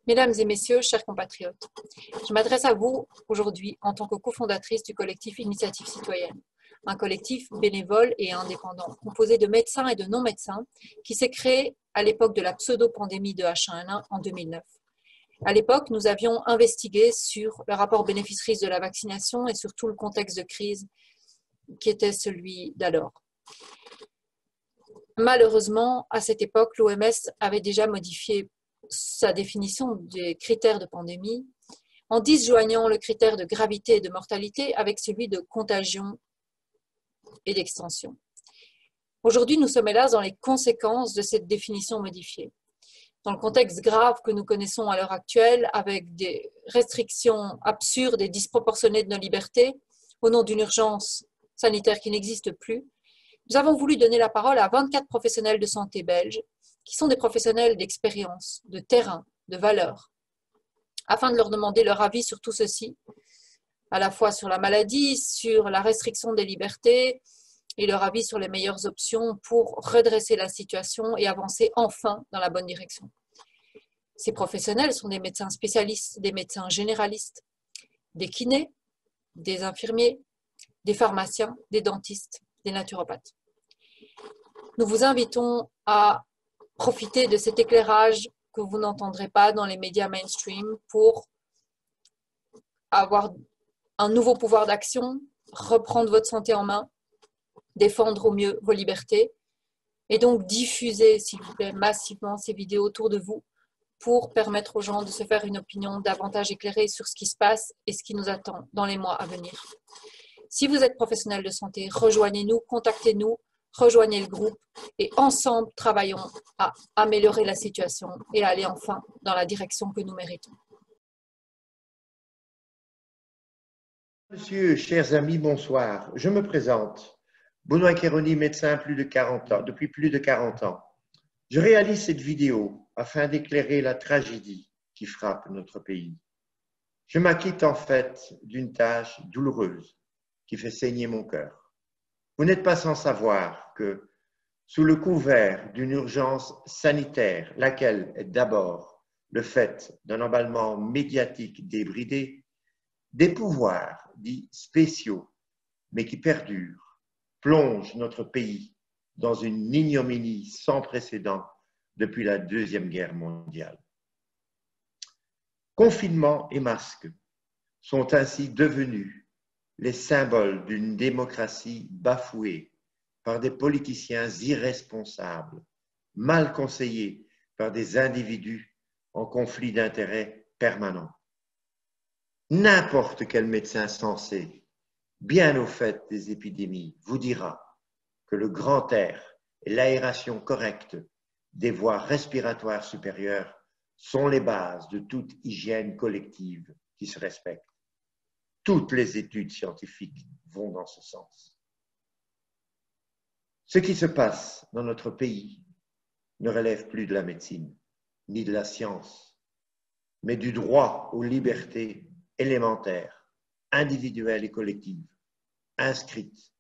Mesdames et messieurs, chers compatriotes, je m'adresse à vous aujourd'hui en tant que cofondatrice du collectif Initiative Citoyenne, un collectif bénévole et indépendant composé de médecins et de non-médecins qui s'est créé à l'époque de la pseudo-pandémie de H1N1 en 2009. À l'époque, nous avions investigué sur le rapport bénéfice-risque de la vaccination et sur tout le contexte de crise qui était celui d'alors. Malheureusement, à cette époque, l'OMS avait déjà modifié sa définition des critères de pandémie en disjoignant le critère de gravité et de mortalité avec celui de contagion et d'extension. Aujourd'hui, nous sommes hélas dans les conséquences de cette définition modifiée. Dans le contexte grave que nous connaissons à l'heure actuelle, avec des restrictions absurdes et disproportionnées de nos libertés, au nom d'une urgence sanitaire qui n'existe plus, nous avons voulu donner la parole à 24 professionnels de santé belges, qui sont des professionnels d'expérience, de terrain, de valeur, afin de leur demander leur avis sur tout ceci, à la fois sur la maladie, sur la restriction des libertés, et leur avis sur les meilleures options pour redresser la situation et avancer enfin dans la bonne direction. Ces professionnels sont des médecins spécialistes, des médecins généralistes, des kinés, des infirmiers, des pharmaciens, des dentistes, des naturopathes. Nous vous invitons à profiter de cet éclairage que vous n'entendrez pas dans les médias mainstream pour avoir un nouveau pouvoir d'action, reprendre votre santé en main, défendre au mieux vos libertés et donc diffuser, s'il vous plaît, massivement ces vidéos autour de vous pour permettre aux gens de se faire une opinion davantage éclairée sur ce qui se passe et ce qui nous attend dans les mois à venir. Si vous êtes professionnel de santé, rejoignez-nous, contactez-nous, rejoignez le groupe et ensemble, travaillons à améliorer la situation et à aller enfin dans la direction que nous méritons. Monsieur, chers amis, bonsoir. Je me présente. Benoît Kéroni, médecin depuis plus de 40 ans. Je réalise cette vidéo afin d'éclairer la tragédie qui frappe notre pays. Je m'acquitte en fait d'une tâche douloureuse qui fait saigner mon cœur. Vous n'êtes pas sans savoir que, sous le couvert d'une urgence sanitaire, laquelle est d'abord le fait d'un emballement médiatique débridé, des pouvoirs dits spéciaux, mais qui perdurent, plongent notre pays dans une ignominie sans précédent depuis la Deuxième Guerre mondiale. Confinement et masques sont ainsi devenus les symboles d'une démocratie bafouée par des politiciens irresponsables, mal conseillés par des individus en conflit d'intérêts permanent. N'importe quel médecin sensé, bien au fait des épidémies, vous dira que le grand air et l'aération correcte des voies respiratoires supérieures sont les bases de toute hygiène collective qui se respecte. Toutes les études scientifiques vont dans ce sens. Ce qui se passe dans notre pays ne relève plus de la médecine ni de la science, mais du droit aux libertés élémentaires, individuelles et collectives, inscrites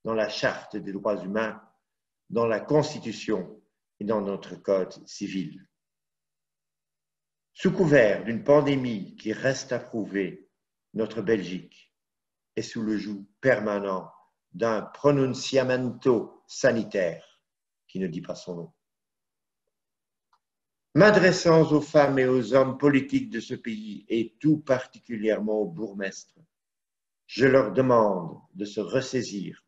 dans la Charte des droits humains, dans la Constitution et dans notre Code civil. Sous couvert d'une pandémie qui reste à prouver, notre Belgique est sous le joug permanent d'un pronunciamento sanitaire qui ne dit pas son nom. M'adressant aux femmes et aux hommes politiques de ce pays et tout particulièrement aux bourgmestres, je leur demande de se ressaisir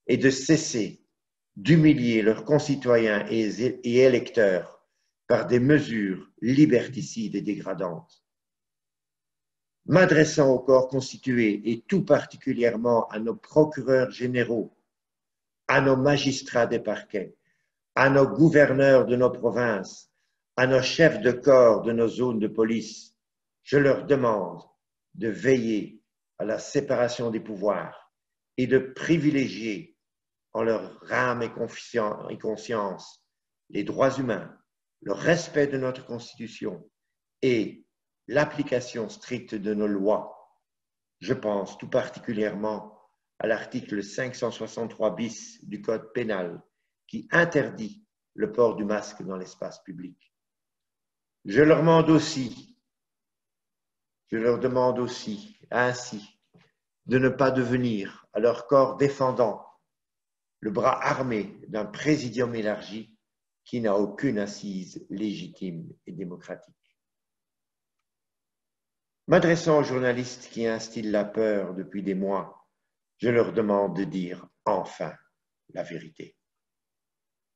et de cesser d'humilier leurs concitoyens et électeurs par des mesures liberticides et dégradantes. M'adressant au corps constitué et tout particulièrement à nos procureurs généraux, à nos magistrats des parquets, à nos gouverneurs de nos provinces, à nos chefs de corps de nos zones de police, je leur demande de veiller à la séparation des pouvoirs et de privilégier en leur âme et conscience les droits humains, le respect de notre Constitution et l'application stricte de nos lois. Je pense tout particulièrement à l'article 563 bis du Code pénal qui interdit le port du masque dans l'espace public. Je leur demande aussi Je leur demande aussi, ainsi, de ne pas devenir, à leur corps défendant, le bras armé d'un présidium élargi qui n'a aucune assise légitime et démocratique. M'adressant aux journalistes qui instillent la peur depuis des mois, je leur demande de dire enfin la vérité.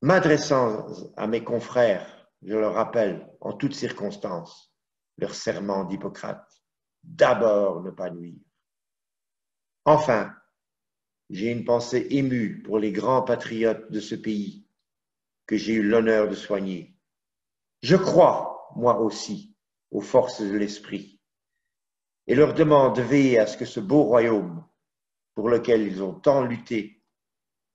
M'adressant à mes confrères, je leur rappelle en toutes circonstances leur serment d'Hippocrate. D'abord ne pas nuire. Enfin, j'ai une pensée émue pour les grands patriotes de ce pays que j'ai eu l'honneur de soigner. Je crois, moi aussi, aux forces de l'esprit et leur demande de veiller à ce que ce beau royaume pour lequel ils ont tant lutté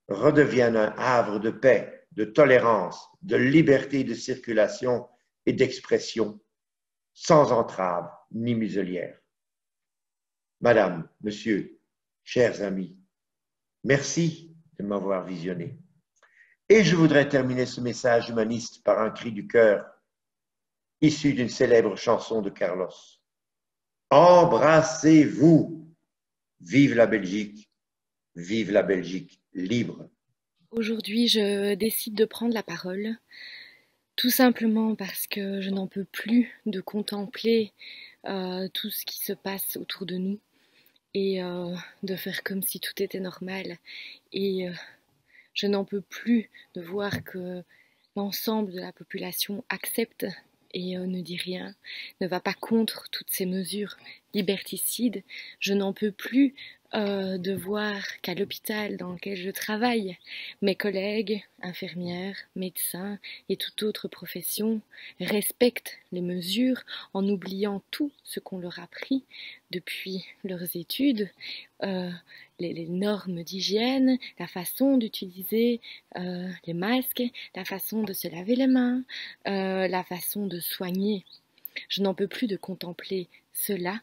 redevienne un havre de paix, de tolérance, de liberté de circulation et d'expression, sans entrave ni muselière. Madame, Monsieur, chers amis, merci de m'avoir visionné. Et je voudrais terminer ce message humaniste par un cri du cœur, issu d'une célèbre chanson de Carlos. Embrassez-vous! Vive la Belgique libre! Aujourd'hui, je décide de prendre la parole, tout simplement parce que je n'en peux plus de contempler tout ce qui se passe autour de nous et de faire comme si tout était normal. Et je n'en peux plus de voir que l'ensemble de la population accepte et ne dit rien, ne va pas contre toutes ces mesures liberticides. Je n'en peux plus de voir qu'à l'hôpital dans lequel je travaille, mes collègues, infirmières, médecins et toute autre profession respectent les mesures en oubliant tout ce qu'on leur a appris depuis leurs études, les normes d'hygiène, la façon d'utiliser les masques, la façon de se laver les mains, la façon de soigner. Je n'en peux plus de contempler cela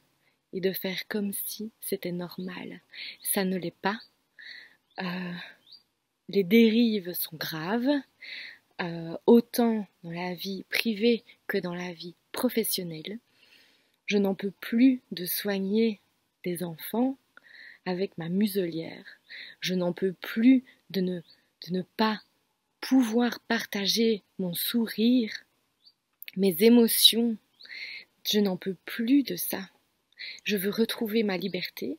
et de faire comme si c'était normal. Ça ne l'est pas. Les dérives sont graves, autant dans la vie privée que dans la vie professionnelle. Je n'en peux plus de soigner des enfants avec ma muselière. Je n'en peux plus de ne pas pouvoir partager mon sourire, mes émotions. Je n'en peux plus de ça. Je veux retrouver ma liberté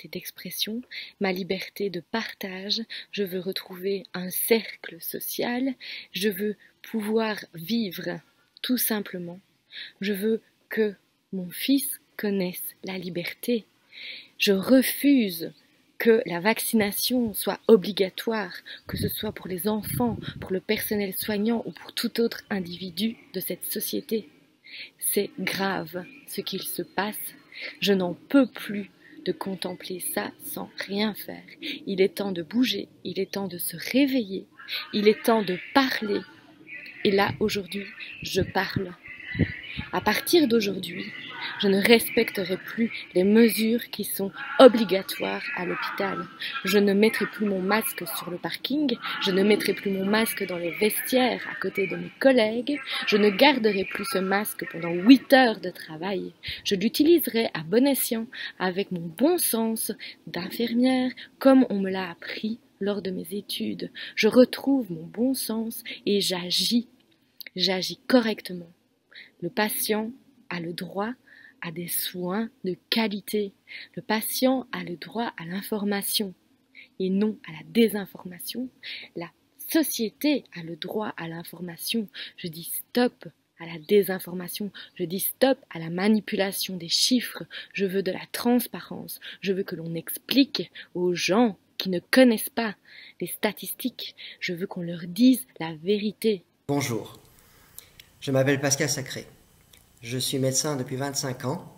d'expression, ma liberté de partage. Je veux retrouver un cercle social. Je veux pouvoir vivre tout simplement. Je veux que mon fils connaisse la liberté. Je refuse que la vaccination soit obligatoire, que ce soit pour les enfants, pour le personnel soignant ou pour tout autre individu de cette société. C'est grave ce qu'il se passe. Je n'en peux plus de contempler ça sans rien faire. Il est temps de bouger, il est temps de se réveiller, il est temps de parler. Et là, aujourd'hui, je parle. À partir d'aujourd'hui, je ne respecterai plus les mesures qui sont obligatoires à l'hôpital. Je ne mettrai plus mon masque sur le parking, je ne mettrai plus mon masque dans les vestiaires à côté de mes collègues, je ne garderai plus ce masque pendant 8 heures de travail. Je l'utiliserai à bon escient, avec mon bon sens d'infirmière, comme on me l'a appris lors de mes études. Je retrouve mon bon sens et j'agis correctement. Le patient a le droit à des soins de qualité. Le patient a le droit à l'information et non à la désinformation. La société a le droit à l'information. Je dis stop à la désinformation. Je dis stop à la manipulation des chiffres. Je veux de la transparence. Je veux que l'on explique aux gens qui ne connaissent pas les statistiques. Je veux qu'on leur dise la vérité. Bonjour. Je m'appelle Pascal Sacré. Je suis médecin depuis 25 ans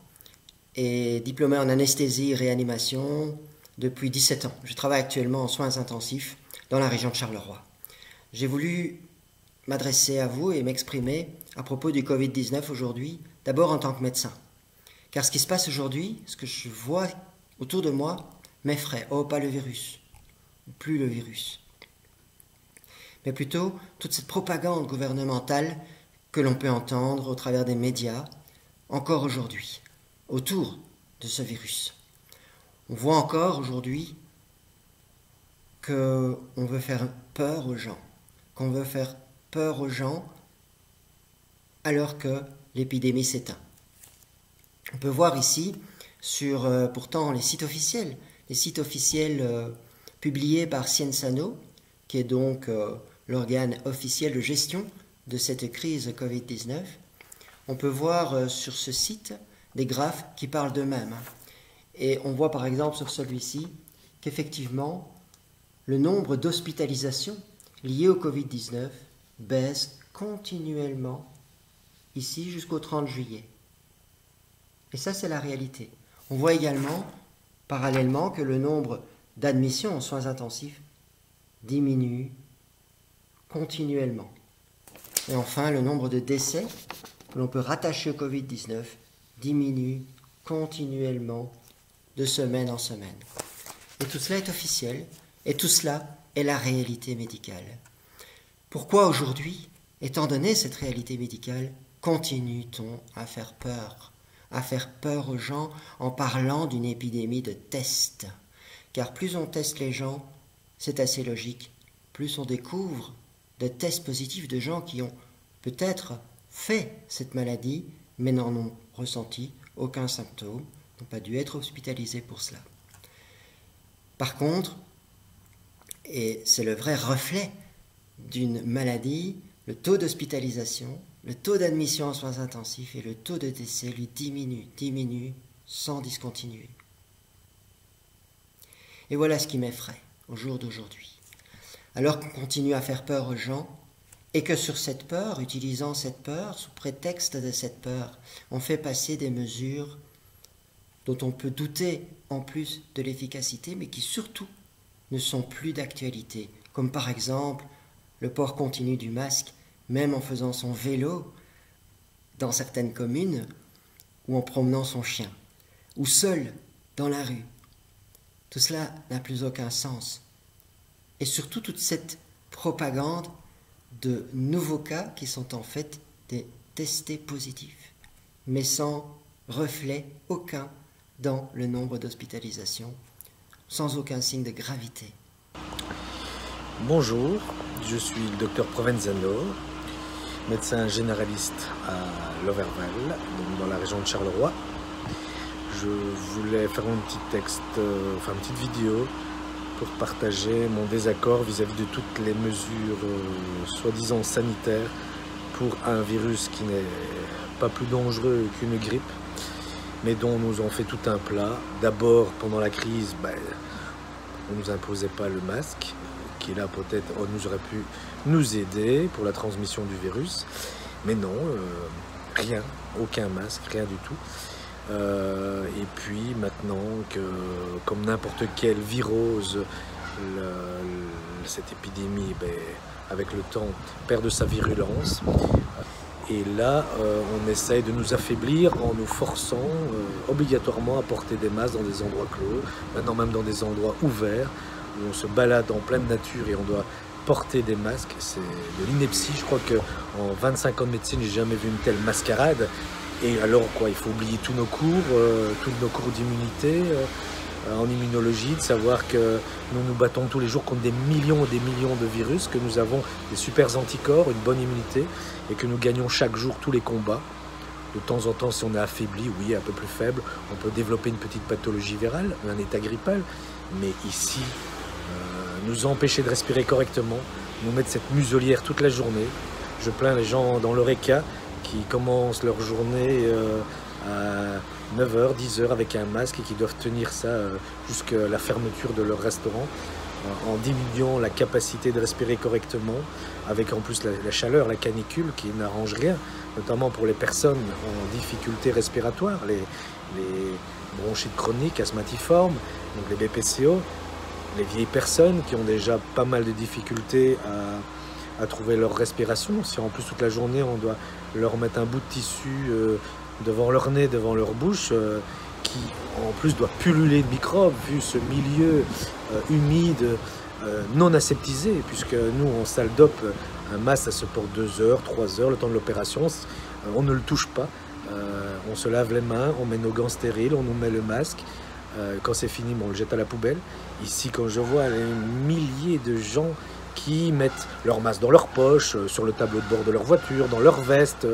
et diplômé en anesthésie et réanimation depuis 17 ans. Je travaille actuellement en soins intensifs dans la région de Charleroi. J'ai voulu m'adresser à vous et m'exprimer à propos du Covid-19 aujourd'hui, d'abord en tant que médecin. Car ce qui se passe aujourd'hui, ce que je vois autour de moi, m'effraie. Oh, pas le virus, plus le virus. Mais plutôt toute cette propagande gouvernementale que l'on peut entendre au travers des médias, encore aujourd'hui. autour de ce virus. On voit encore aujourd'hui qu'on veut faire peur aux gens, qu'on veut faire peur aux gens alors que l'épidémie s'éteint. On peut voir ici sur pourtant les sites officiels publiés par Cienzano, qui est donc l'organe officiel de gestion de cette crise Covid-19. On peut voir sur ce site des graphes qui parlent d'eux-mêmes. Et on voit par exemple sur celui-ci qu'effectivement, le nombre d'hospitalisations liées au Covid-19 baisse continuellement ici jusqu'au 30 juillet. Et ça, c'est la réalité. On voit également, parallèlement, que le nombre d'admissions en soins intensifs diminue continuellement. Et enfin, le nombre de décès que l'on peut rattacher au Covid-19 diminue continuellement de semaine en semaine. Et tout cela est officiel, et tout cela est la réalité médicale. Pourquoi aujourd'hui, étant donné cette réalité médicale, continue-t-on à faire peur aux gens en parlant d'une épidémie de tests? Car plus on teste les gens, c'est assez logique, plus on découvre de tests positifs de gens qui ont peut-être fait cette maladie, mais n'en ont ressenti aucun symptôme, n'ont pas dû être hospitalisés pour cela. Par contre, et c'est le vrai reflet d'une maladie, le taux d'hospitalisation, le taux d'admission en soins intensifs et le taux de décès lui diminue sans discontinuer. Et voilà ce qui m'effraie au jour d'aujourd'hui. Alors qu'on continue à faire peur aux gens, et que sur cette peur, utilisant cette peur, sous prétexte de cette peur, on fait passer des mesures dont on peut douter en plus de l'efficacité, mais qui surtout ne sont plus d'actualité, comme par exemple le port continu du masque, même en faisant son vélo dans certaines communes, ou en promenant son chien, ou seul dans la rue. Tout cela n'a plus aucun sens. Et surtout toute cette propagande de nouveaux cas qui sont en fait des testés positifs, mais sans reflet aucun dans le nombre d'hospitalisations, sans aucun signe de gravité. Bonjour, je suis le docteur Provenzano, médecin généraliste à Loverval, donc dans la région de Charleroi. Je voulais faire un petit texte, une petite vidéo pour partager mon désaccord vis-à-vis de toutes les mesures soi-disant sanitaires pour un virus qui n'est pas plus dangereux qu'une grippe, mais dont on nous en fait tout un plat. D'abord, pendant la crise, on ne nous imposait pas le masque, qui là peut-être nous aurait pu nous aider pour la transmission du virus, mais non, rien, aucun masque, rien du tout. Et puis maintenant que, comme n'importe quelle virose, cette épidémie, avec le temps, perd de sa virulence. Et là, on essaye de nous affaiblir en nous forçant obligatoirement à porter des masques dans des endroits clos, maintenant même dans des endroits ouverts, où on se balade en pleine nature et on doit porter des masques. C'est de l'ineptie. Je crois qu'en 25 ans de médecine, j'ai jamais vu une telle mascarade. Et alors quoi, il faut oublier tous nos cours d'immunité en immunologie, de savoir que nous nous battons tous les jours contre des millions et des millions de virus, que nous avons des super anticorps, une bonne immunité, et que nous gagnons chaque jour tous les combats. De temps en temps, si on est affaibli, oui, un peu plus faible, on peut développer une petite pathologie virale, un état grippal, mais ici, nous empêcher de respirer correctement, nous mettre cette muselière toute la journée. Je plains les gens dans l'Oreca qui commencent leur journée à 9h, 10h avec un masque et qui doivent tenir ça jusqu'à la fermeture de leur restaurant en diminuant la capacité de respirer correctement, avec en plus la chaleur, la canicule qui n'arrange rien, notamment pour les personnes en difficulté respiratoire, les bronchites chroniques, asthmatiformes, donc les BPCO, les vieilles personnes qui ont déjà pas mal de difficultés à trouver leur respiration. Si en plus toute la journée on doit leur mettre un bout de tissu devant leur nez, devant leur bouche, qui en plus doit pulluler de microbes vu ce milieu humide, non aseptisé, puisque nous en salle d'op, un masque ça se porte 2 heures, 3 heures, le temps de l'opération, on ne le touche pas. On se lave les mains, on met nos gants stériles, on nous met le masque. Quand c'est fini, on le jette à la poubelle. Ici, quand je vois les milliers de gens qui mettent leur masque dans leur poche, sur le tableau de bord de leur voiture, dans leur veste,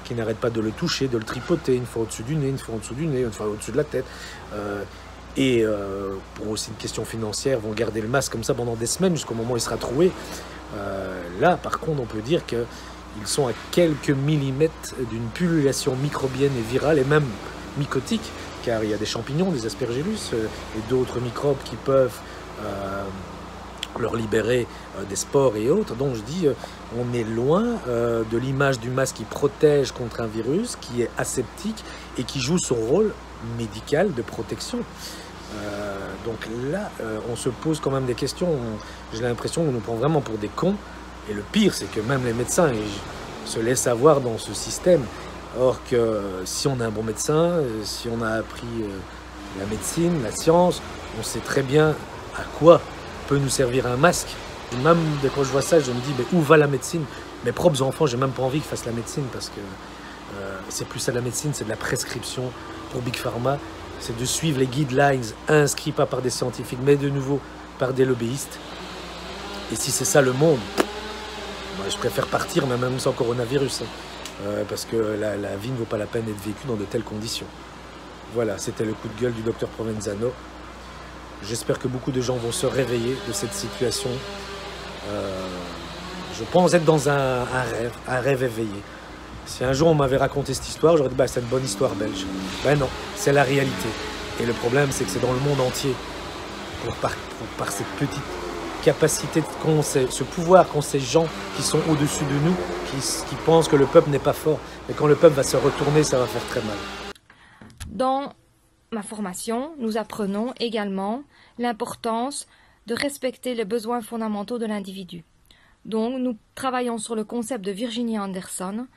qui n'arrêtent pas de le toucher, de le tripoter, une fois au-dessus du nez, une fois en dessous du nez, une fois au-dessus de la tête. Pour aussi une question financière, vont garder le masque comme ça pendant des semaines jusqu'au moment où il sera troué. Là, par contre, on peut dire qu'ils sont à quelques millimètres d'une pullulation microbienne et virale, et même mycotique, car il y a des champignons, des aspergillus et d'autres microbes qui peuvent leur libérer des spores et autres. Donc je dis, on est loin de l'image du masque qui protège contre un virus, qui est aseptique et qui joue son rôle médical de protection. Donc là, on se pose quand même des questions. J'ai l'impression qu'on nous prend vraiment pour des cons. Et le pire, c'est que même les médecins se laissent avoir dans ce système. Or que si on a un bon médecin, si on a appris la médecine, la science, on sait très bien à quoi peut nous servir un masque. Et même quand je vois ça, je me dis, mais où va la médecine? Mes propres enfants, j'ai même pas envie qu'ils fassent la médecine parce que c'est plus ça la médecine, c'est de la prescription pour Big Pharma. C'est de suivre les guidelines inscrits pas par des scientifiques, mais de nouveau par des lobbyistes. Et si c'est ça le monde, moi, je préfère partir, même sans coronavirus. Parce que la vie ne vaut pas la peine d'être vécue dans de telles conditions. Voilà, c'était le coup de gueule du docteur Provenzano. J'espère que beaucoup de gens vont se réveiller de cette situation. Je pense être dans un rêve éveillé. Si un jour on m'avait raconté cette histoire, j'aurais dit bah, c'est une bonne histoire belge. Ben non, c'est la réalité. Et le problème, c'est que c'est dans le monde entier. Par cette petite capacité, ce pouvoir qu'ont ces gens qui sont au-dessus de nous, qui pensent que le peuple n'est pas fort. Mais quand le peuple va se retourner, ça va faire très mal. Dans ma formation, nous apprenons également l'importance de respecter les besoins fondamentaux de l'individu. Donc, nous travaillons sur le concept de Virginia Anderson,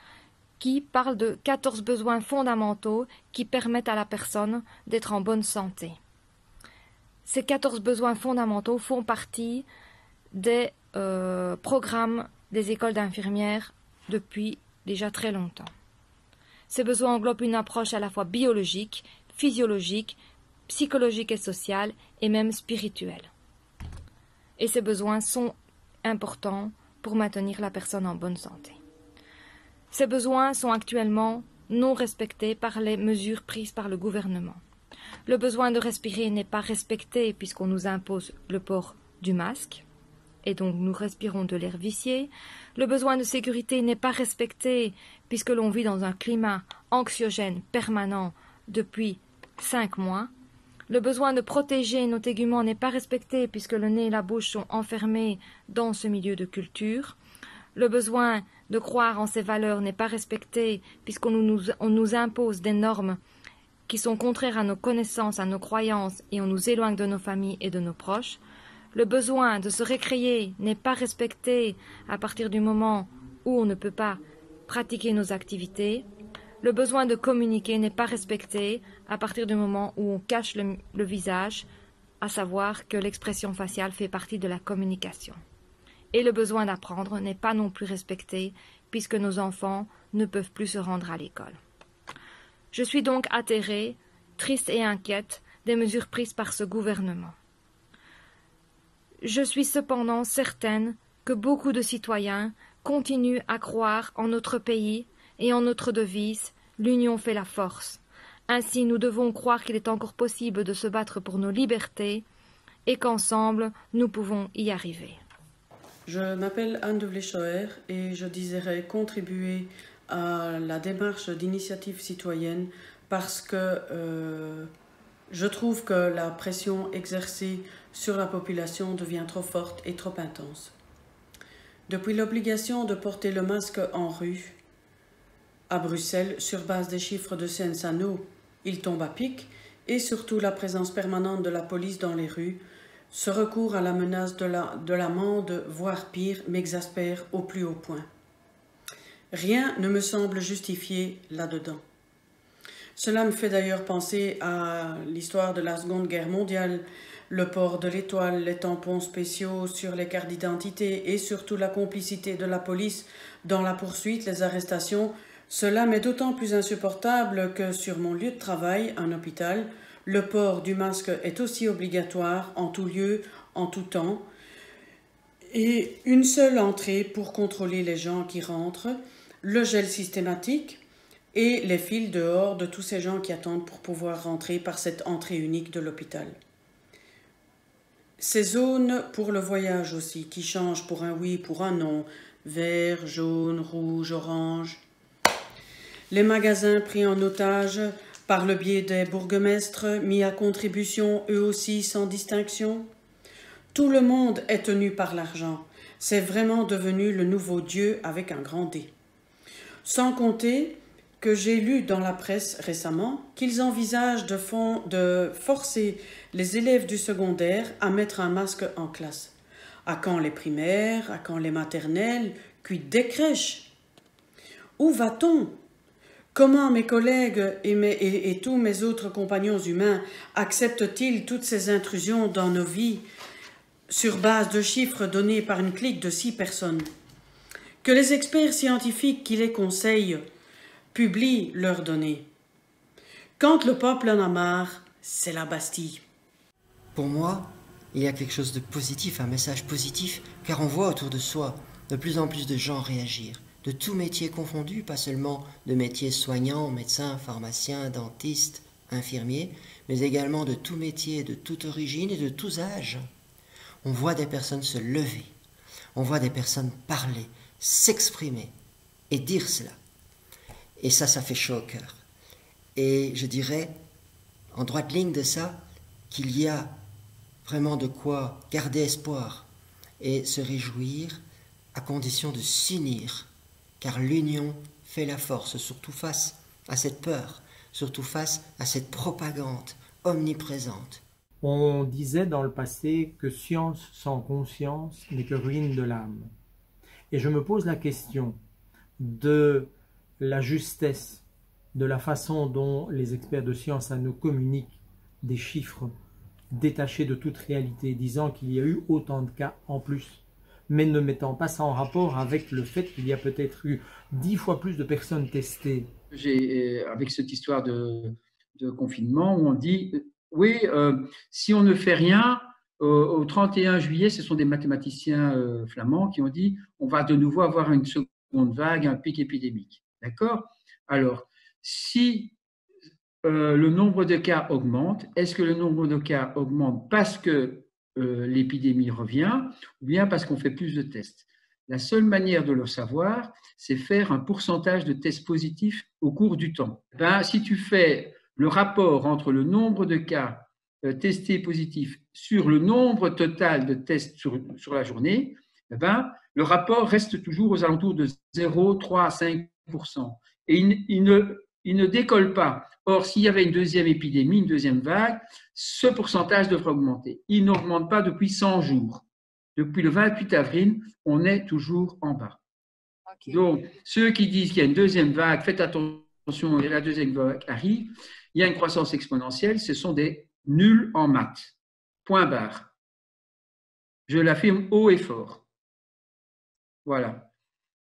qui parle de 14 besoins fondamentaux qui permettent à la personne d'être en bonne santé. Ces 14 besoins fondamentaux font partie des programmes des écoles d'infirmières depuis déjà très longtemps. Ces besoins englobent une approche à la fois biologique, physiologique, psychologique et sociale, et même spirituelle. Et ces besoins sont importants pour maintenir la personne en bonne santé. Ces besoins sont actuellement non respectés par les mesures prises par le gouvernement. Le besoin de respirer n'est pas respecté puisqu'on nous impose le port du masque, et donc nous respirons de l'air vicié. Le besoin de sécurité n'est pas respecté puisque l'on vit dans un climat anxiogène permanent depuis 5 mois. Le besoin de protéger nos téguments n'est pas respecté puisque le nez et la bouche sont enfermés dans ce milieu de culture. Le besoin de croire en ces valeurs n'est pas respecté puisqu'on nous impose des normes qui sont contraires à nos connaissances, à nos croyances, et on nous éloigne de nos familles et de nos proches. Le besoin de se récréer n'est pas respecté à partir du moment où on ne peut pas pratiquer nos activités. Le besoin de communiquer n'est pas respecté à partir du moment où on cache le visage, à savoir que l'expression faciale fait partie de la communication. Et le besoin d'apprendre n'est pas non plus respecté puisque nos enfants ne peuvent plus se rendre à l'école. Je suis donc atterrée, triste et inquiète des mesures prises par ce gouvernement. Je suis cependant certaine que beaucoup de citoyens continuent à croire en notre pays et en notre devise « L'union fait la force ». Ainsi, nous devons croire qu'il est encore possible de se battre pour nos libertés et qu'ensemble, nous pouvons y arriver. Je m'appelle Anne de Vlechoer et je désirais contribuer à la démarche d'initiative citoyenne parce que je trouve que la pression exercée sur la population devient trop forte et trop intense. Depuis l'obligation de porter le masque en rue, à Bruxelles, sur base des chiffres de Seine-Saint-Denis, il tombe à pic, et surtout la présence permanente de la police dans les rues, ce recours à la menace de l'amende, voire pire, m'exaspère au plus haut point. Rien ne me semble justifié là-dedans. Cela me fait d'ailleurs penser à l'histoire de la Seconde Guerre mondiale, le port de l'étoile, les tampons spéciaux sur les cartes d'identité et surtout la complicité de la police dans la poursuite, les arrestations Cela m'est d'autant plus insupportable que sur mon lieu de travail, un hôpital, le port du masque est aussi obligatoire en tout lieu, en tout temps, et une seule entrée pour contrôler les gens qui rentrent, le gel systématique et les files dehors de tous ces gens qui attendent pour pouvoir rentrer par cette entrée unique de l'hôpital. Ces zones pour le voyage aussi, qui changent pour un oui, pour un non, vert, jaune, rouge, orange. Les magasins pris en otage par le biais des bourgmestres, mis à contribution eux aussi sans distinction. Tout le monde est tenu par l'argent. C'est vraiment devenu le nouveau Dieu avec un grand D. Sans compter que j'ai lu dans la presse récemment qu'ils envisagent de forcer les élèves du secondaire à mettre un masque en classe. À quand les primaires, à quand les maternelles, puis des crèches? Où va-t-on? Comment mes collègues et tous mes autres compagnons humains acceptent-ils toutes ces intrusions dans nos vies sur base de chiffres donnés par une clique de 6 personnes? Que les experts scientifiques qui les conseillent publient leurs données. Quand le peuple en a marre, c'est la Bastille. Pour moi, il y a quelque chose de positif, un message positif, car on voit autour de soi de plus en plus de gens réagir, de tous métiers confondus, pas seulement de métiers soignants, médecins, pharmaciens, dentistes, infirmiers, mais également de tous métiers, de toute origine et de tous âges. On voit des personnes se lever, on voit des personnes parler, s'exprimer et dire cela. Et ça fait chaud au cœur. Et je dirais, en droite ligne de ça, qu'il y a vraiment de quoi garder espoir et se réjouir à condition de s'unir, car l'union fait la force, surtout face à cette peur, surtout face à cette propagande omniprésente. On disait dans le passé que science sans conscience n'est que ruine de l'âme. Et je me pose la question de la justesse, de la façon dont les experts de science nous communiquent des chiffres détachés de toute réalité, disant qu'il y a eu autant de cas en plus, mais ne mettant pas ça en rapport avec le fait qu'il y a peut-être eu 10 fois plus de personnes testées. Avec cette histoire de confinement, où on dit, oui, si on ne fait rien, au 31 juillet, ce sont des mathématiciens flamands qui ont dit, on va de nouveau avoir une seconde vague, un pic épidémique. D'accord? Alors, si le nombre de cas augmente, est-ce que le nombre de cas augmente parce que l'épidémie revient ou bien parce qu'on fait plus de tests? La seule manière de le savoir, c'est faire un pourcentage de tests positifs au cours du temps. Si tu fais le rapport entre le nombre de cas testés positifs sur le nombre total de tests sur la journée, le rapport reste toujours aux alentours de 0,3 à 5%. Et il ne décolle pas. Or, s'il y avait une deuxième épidémie, une deuxième vague, ce pourcentage devrait augmenter. Il n'augmente pas depuis 100 jours. Depuis le 28 avril, on est toujours en bas. Okay. Donc, ceux qui disent qu'il y a une deuxième vague, faites attention, la deuxième vague arrive, il y a une croissance exponentielle, ce sont des nuls en maths. Point barre. Je l'affirme haut et fort. Voilà.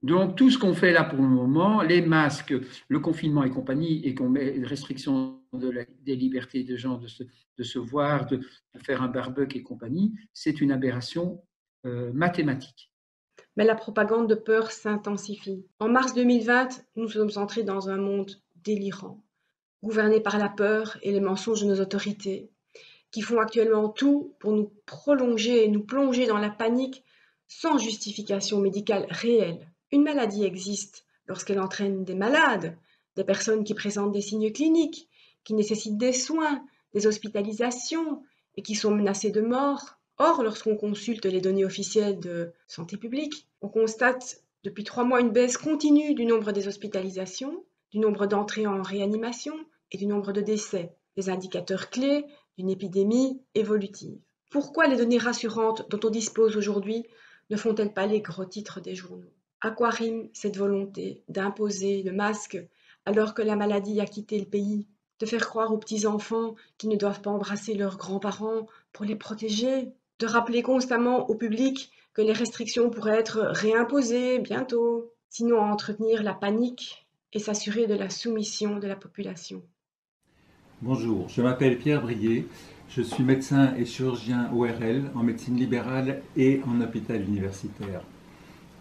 Donc, tout ce qu'on fait là pour le moment, les masques, le confinement et compagnie, et qu'on met une restriction des libertés des gens de se voir, de faire un barbecue et compagnie, c'est une aberration mathématique. Mais la propagande de peur s'intensifie. En mars 2020, nous sommes entrés dans un monde délirant, gouverné par la peur et les mensonges de nos autorités, qui font actuellement tout pour nous prolonger et nous plonger dans la panique sans justification médicale réelle. Une maladie existe lorsqu'elle entraîne des malades, des personnes qui présentent des signes cliniques, qui nécessitent des soins, des hospitalisations et qui sont menacées de mort. Or, lorsqu'on consulte les données officielles de santé publique, on constate depuis 3 mois une baisse continue du nombre des hospitalisations, du nombre d'entrées en réanimation et du nombre de décès, des indicateurs clés d'une épidémie évolutive. Pourquoi les données rassurantes dont on dispose aujourd'hui ne font-elles pas les gros titres des journaux? À quoi rime cette volonté d'imposer le masque alors que la maladie a quitté le pays? De faire croire aux petits-enfants qu'ils ne doivent pas embrasser leurs grands-parents pour les protéger? De rappeler constamment au public que les restrictions pourraient être réimposées bientôt? Sinon à entretenir la panique et s'assurer de la soumission de la population. Bonjour, je m'appelle Pierre Brier, je suis médecin et chirurgien ORL en médecine libérale et en hôpital universitaire,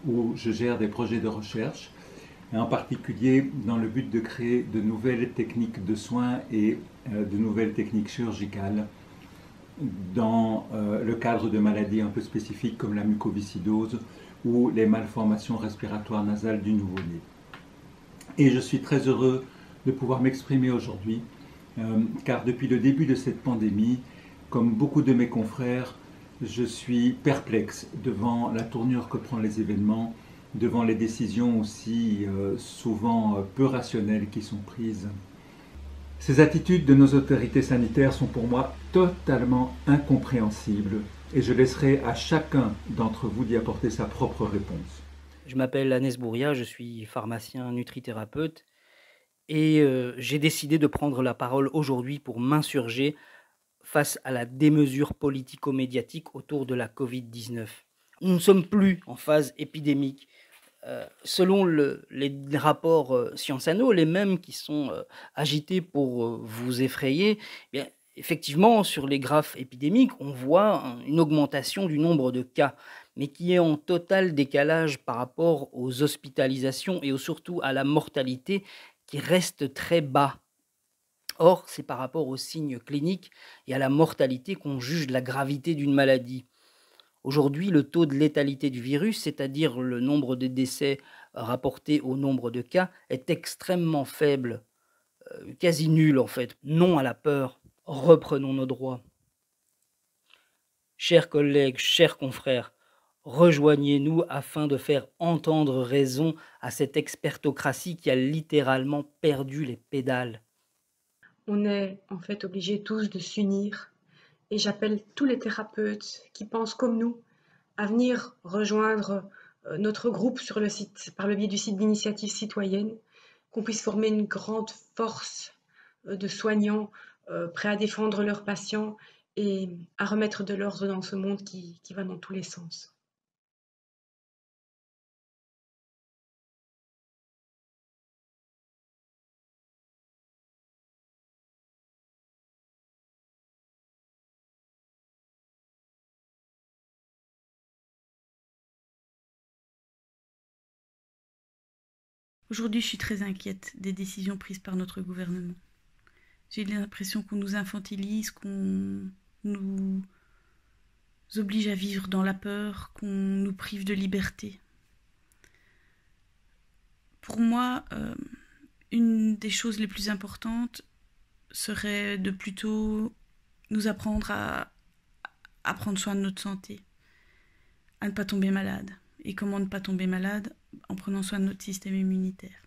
où je gère des projets de recherche, et en particulier dans le but de créer de nouvelles techniques de soins et de nouvelles techniques chirurgicales dans le cadre de maladies un peu spécifiques comme la mucoviscidose ou les malformations respiratoires nasales du nouveau-né. Et je suis très heureux de pouvoir m'exprimer aujourd'hui, car depuis le début de cette pandémie, comme beaucoup de mes confrères, je suis perplexe devant la tournure que prennent les événements, devant les décisions aussi souvent peu rationnelles qui sont prises. Ces attitudes de nos autorités sanitaires sont pour moi totalement incompréhensibles et je laisserai à chacun d'entre vous d'y apporter sa propre réponse. Je m'appelle Agnès Bourria, je suis pharmacien nutrithérapeute et j'ai décidé de prendre la parole aujourd'hui pour m'insurger face à la démesure politico-médiatique autour de la Covid-19. Nous ne sommes plus en phase épidémique. Selon les rapports Sciences Anno, les mêmes qui sont agités pour vous effrayer, eh bien, effectivement, sur les graphes épidémiques, on voit une augmentation du nombre de cas, mais qui est en total décalage par rapport aux hospitalisations et surtout à la mortalité qui reste très bas. Or, c'est par rapport aux signes cliniques et à la mortalité qu'on juge la gravité d'une maladie. Aujourd'hui, le taux de létalité du virus, c'est-à-dire le nombre de décès rapportés au nombre de cas, est extrêmement faible, quasi nul en fait. Non à la peur, reprenons nos droits. Chers collègues, chers confrères, rejoignez-nous afin de faire entendre raison à cette expertocratie qui a littéralement perdu les pédales. On est en fait obligés tous de s'unir. Et j'appelle tous les thérapeutes qui pensent comme nous à venir rejoindre notre groupe sur le site, par le biais du site d'Initiative Citoyenne, qu'on puisse former une grande force de soignants prêts à défendre leurs patients et à remettre de l'ordre dans ce monde qui va dans tous les sens. Aujourd'hui, je suis très inquiète des décisions prises par notre gouvernement. J'ai l'impression qu'on nous infantilise, qu'on nous oblige à vivre dans la peur, qu'on nous prive de liberté. Pour moi, une des choses les plus importantes serait de plutôt nous apprendre à prendre soin de notre santé, à ne pas tomber malade. Et comment ne pas tomber malade? En prenant soin de notre système immunitaire.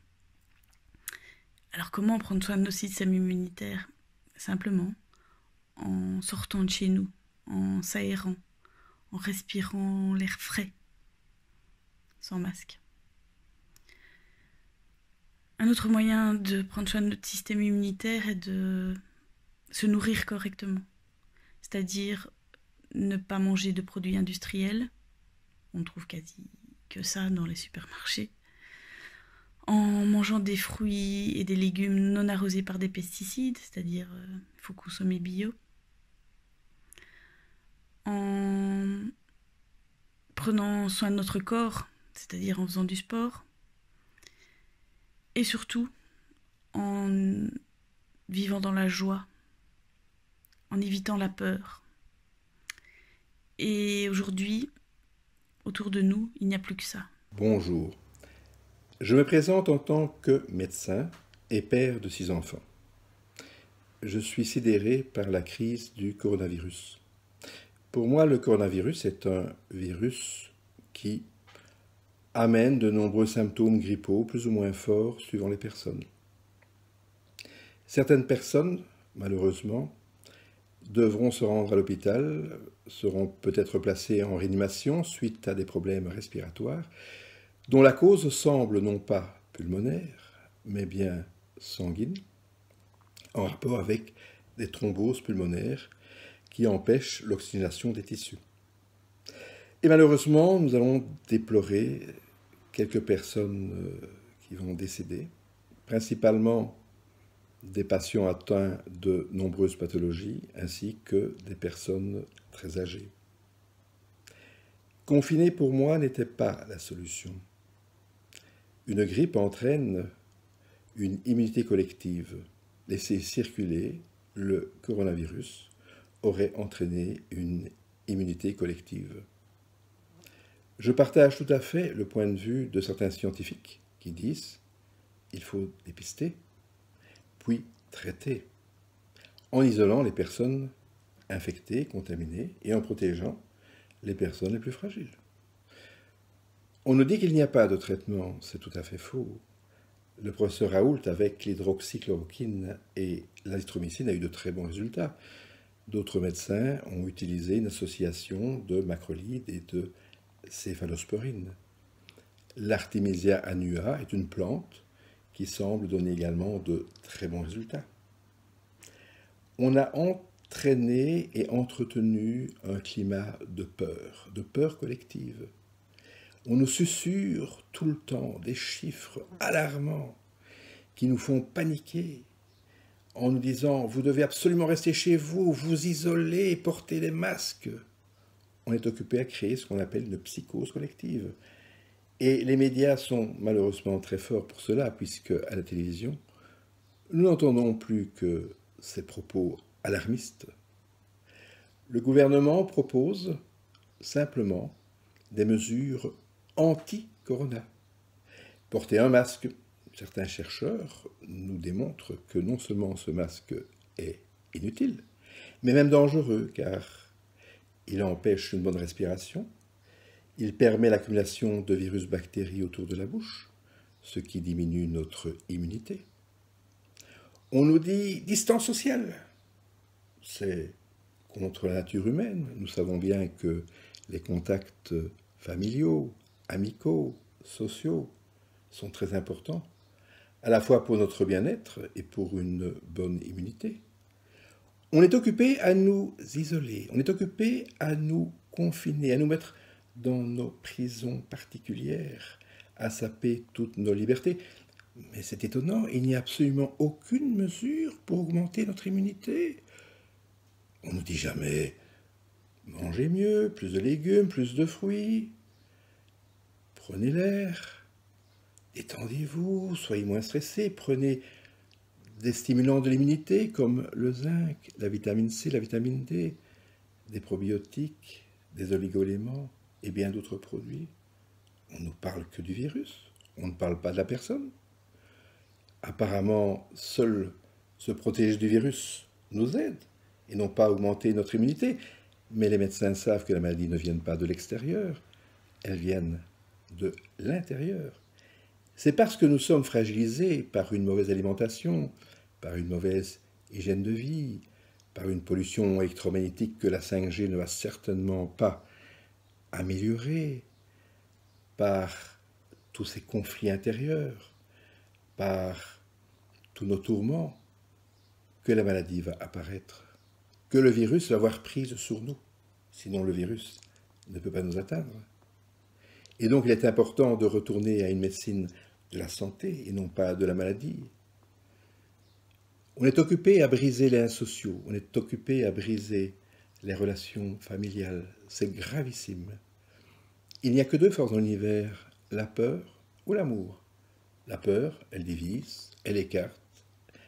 Alors comment prendre soin de notre système immunitaire? Simplement en sortant de chez nous, en s'aérant, en respirant l'air frais, sans masque. Un autre moyen de prendre soin de notre système immunitaire est de se nourrir correctement, c'est-à-dire ne pas manger de produits industriels, on trouve quasi que ça dans les supermarchés, en mangeant des fruits et des légumes non arrosés par des pesticides, c'est-à-dire il faut consommer bio, en prenant soin de notre corps, c'est-à-dire en faisant du sport, et surtout en vivant dans la joie, en évitant la peur. Et aujourd'hui, autour de nous, il n'y a plus que ça. Bonjour. Je me présente en tant que médecin et père de 6 enfants. Je suis sidéré par la crise du coronavirus. Pour moi, le coronavirus est un virus qui amène de nombreux symptômes grippaux, plus ou moins forts, suivant les personnes. Certaines personnes, malheureusement, devront se rendre à l'hôpital, seront peut-être placées en réanimation suite à des problèmes respiratoires, dont la cause semble non pas pulmonaire, mais bien sanguine, en rapport avec des thromboses pulmonaires qui empêchent l'oxygénation des tissus. Et malheureusement, nous allons déplorer quelques personnes qui vont décéder principalement des patients atteints de nombreuses pathologies ainsi que des personnes très âgées. Confiner pour moi n'était pas la solution. Une grippe entraîne une immunité collective. Laisser circuler le coronavirus aurait entraîné une immunité collective. Je partage tout à fait le point de vue de certains scientifiques qui disent qu'il faut dépister, puis traiter, en isolant les personnes infectées, contaminées, et en protégeant les personnes les plus fragiles. On nous dit qu'il n'y a pas de traitement, c'est tout à fait faux. Le professeur Raoult, avec l'hydroxychloroquine et l'azithromycine, a eu de très bons résultats. D'autres médecins ont utilisé une association de macrolides et de céphalosporine. L'Artemisia annua est une plante qui semble donner également de très bons résultats. On a entraîné et entretenu un climat de peur collective. On nous susurre tout le temps des chiffres alarmants qui nous font paniquer en nous disant « vous devez absolument rester chez vous, vous isoler, porter des masques ». On est occupé à créer ce qu'on appelle une psychose collective. Et les médias sont malheureusement très forts pour cela, puisque à la télévision, nous n'entendons plus que ces propos alarmistes. Le gouvernement propose simplement des mesures anti-corona. Porter un masque, certains chercheurs nous démontrent que non seulement ce masque est inutile, mais même dangereux, car il empêche une bonne respiration, il permet l'accumulation de virus bactéries autour de la bouche, ce qui diminue notre immunité. On nous dit distance sociale. C'est contre la nature humaine. Nous savons bien que les contacts familiaux, amicaux, sociaux sont très importants, à la fois pour notre bien-être et pour une bonne immunité. On est occupé à nous isoler, on est occupé à nous confiner, à nous mettre dans nos prisons particulières, à saper toutes nos libertés. Mais c'est étonnant, il n'y a absolument aucune mesure pour augmenter notre immunité. On ne nous dit jamais « mangez mieux, plus de légumes, plus de fruits, prenez l'air, détendez-vous, soyez moins stressés, prenez des stimulants de l'immunité comme le zinc, la vitamine C, la vitamine D, des probiotiques, des oligo-éléments et bien d'autres produits. » On ne parle que du virus, on ne parle pas de la personne. Apparemment, seul se protéger du virus nous aide et non pas augmenter notre immunité. Mais les médecins savent que la maladie ne vient pas de l'extérieur, elle vient de l'intérieur. C'est parce que nous sommes fragilisés par une mauvaise alimentation, par une mauvaise hygiène de vie, par une pollution électromagnétique que la 5G ne va certainement pas améliorer, par tous ces conflits intérieurs, par tous nos tourments, que la maladie va apparaître, que le virus va avoir prise sur nous. Sinon le virus ne peut pas nous atteindre. Et donc il est important de retourner à une médecine de la santé et non pas de la maladie. On est occupé à briser les liens sociaux, on est occupé à briser les relations familiales. C'est gravissime. Il n'y a que deux forces dans l'univers, la peur ou l'amour. La peur, elle divise, elle écarte,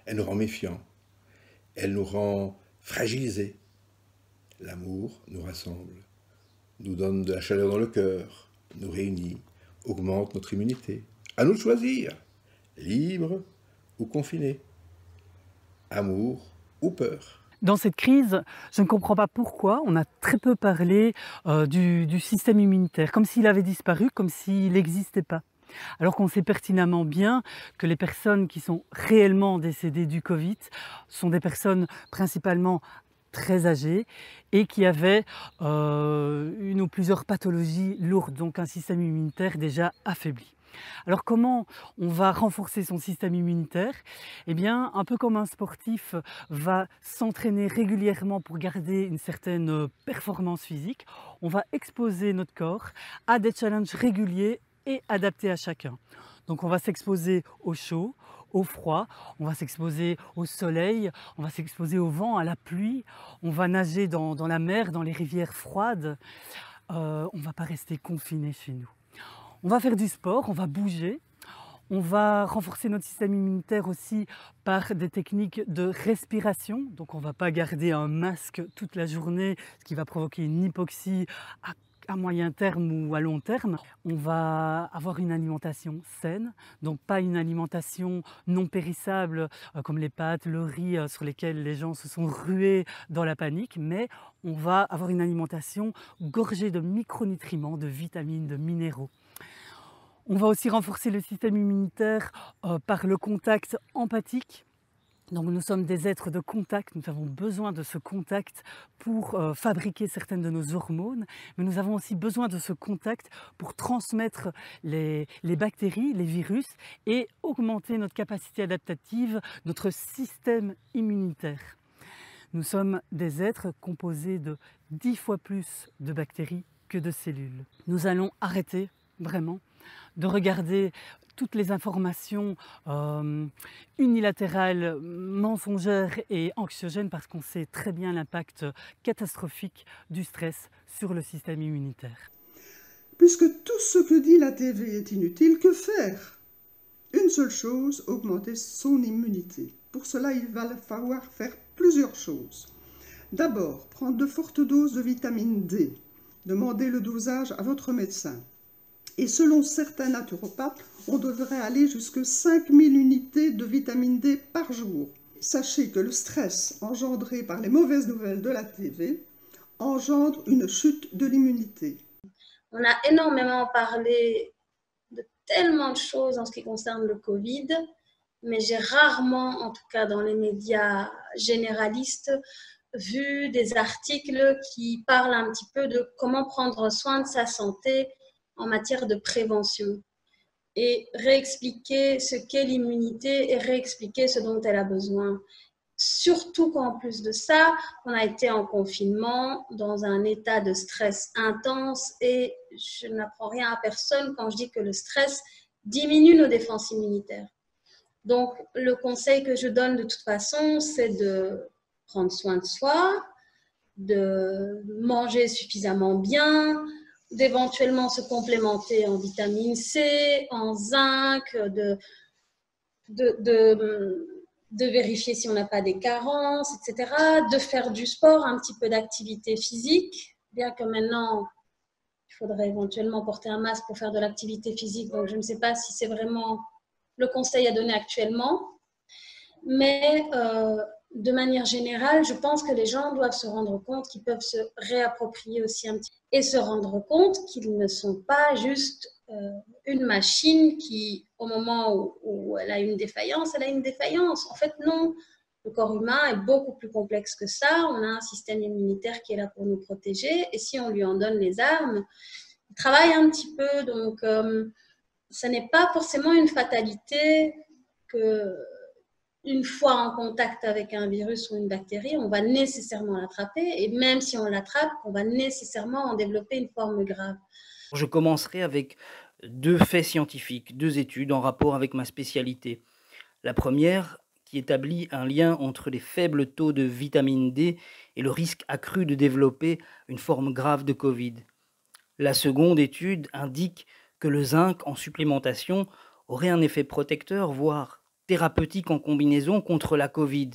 elle nous rend méfiants, elle nous rend fragilisés. L'amour nous rassemble, nous donne de la chaleur dans le cœur, nous réunit, augmente notre immunité. À nous de choisir, libre ou confiné, amour ou peur. Dans cette crise, je ne comprends pas pourquoi on a très peu parlé du système immunitaire, comme s'il avait disparu, comme s'il n'existait pas. Alors qu'on sait pertinemment bien que les personnes qui sont réellement décédées du Covid sont des personnes principalement très âgées et qui avaient une ou plusieurs pathologies lourdes, donc un système immunitaire déjà affaibli. Alors comment on va renforcer son système immunitaire? Eh bien, un peu comme un sportif va s'entraîner régulièrement pour garder une certaine performance physique, on va exposer notre corps à des challenges réguliers et adaptés à chacun. Donc on va s'exposer au chaud, au froid, on va s'exposer au soleil, on va s'exposer au vent, à la pluie, on va nager dans la mer, dans les rivières froides. On ne va pas rester confiné chez nous. On va faire du sport, on va bouger. On va renforcer notre système immunitaire aussi par des techniques de respiration. Donc on ne va pas garder un masque toute la journée, ce qui va provoquer une hypoxie à moyen terme ou à long terme. On va avoir une alimentation saine, donc pas une alimentation non périssable comme les pâtes, le riz sur lesquels les gens se sont rués dans la panique, mais on va avoir une alimentation gorgée de micronutriments, de vitamines, de minéraux. On va aussi renforcer le système immunitaire par le contact empathique. Donc nous sommes des êtres de contact, nous avons besoin de ce contact pour fabriquer certaines de nos hormones, mais nous avons aussi besoin de ce contact pour transmettre les bactéries, les virus et augmenter notre capacité adaptative, notre système immunitaire. Nous sommes des êtres composés de 10 fois plus de bactéries que de cellules. Nous allons arrêter vraiment de regarder toutes les informations unilatérales, mensongères et anxiogènes parce qu'on sait très bien l'impact catastrophique du stress sur le système immunitaire. Puisque tout ce que dit la TV est inutile, que faire? Une seule chose, augmenter son immunité. Pour cela, il va falloir faire plusieurs choses. D'abord, prendre de fortes doses de vitamine D. Demandez le dosage à votre médecin. Et selon certains naturopathes, on devrait aller jusqu'à 5000 unités de vitamine D par jour. Sachez que le stress engendré par les mauvaises nouvelles de la TV engendre une chute de l'immunité. On a énormément parlé de tellement de choses en ce qui concerne le Covid, mais j'ai rarement, en tout cas dans les médias généralistes, vu des articles qui parlent un petit peu de comment prendre soin de sa santé en matière de prévention et réexpliquer ce qu'est l'immunité et réexpliquer ce dont elle a besoin. Surtout qu'en plus de ça, on a été en confinement dans un état de stress intense et je n'apprends rien à personne quand je dis que le stress diminue nos défenses immunitaires. Donc, le conseil que je donne de toute façon, c'est de prendre soin de soi, de manger suffisamment bien, d'éventuellement se complémenter en vitamine C, en zinc, de vérifier si on n'a pas des carences, etc. De faire du sport, un petit peu d'activité physique, bien que maintenant, il faudrait éventuellement porter un masque pour faire de l'activité physique, donc je ne sais pas si c'est vraiment le conseil à donner actuellement. Mais de manière générale, je pense que les gens doivent se rendre compte qu'ils peuvent se réapproprier aussi un petit peu et se rendre compte qu'ils ne sont pas juste une machine qui, au moment où elle a une défaillance, elle a une défaillance. En fait, non. Le corps humain est beaucoup plus complexe que ça. On a un système immunitaire qui est là pour nous protéger et si on lui en donne les armes, il travaille un petit peu. Donc, ce n'est pas forcément une fatalité que une fois en contact avec un virus ou une bactérie, on va nécessairement l'attraper et même si on l'attrape, on va nécessairement en développer une forme grave. Je commencerai avec 2 faits scientifiques, 2 études en rapport avec ma spécialité. La première qui établit un lien entre les faibles taux de vitamine D et le risque accru de développer une forme grave de Covid. La seconde étude indique que le zinc en supplémentation aurait un effet protecteur, voire thérapeutique en combinaison contre la Covid.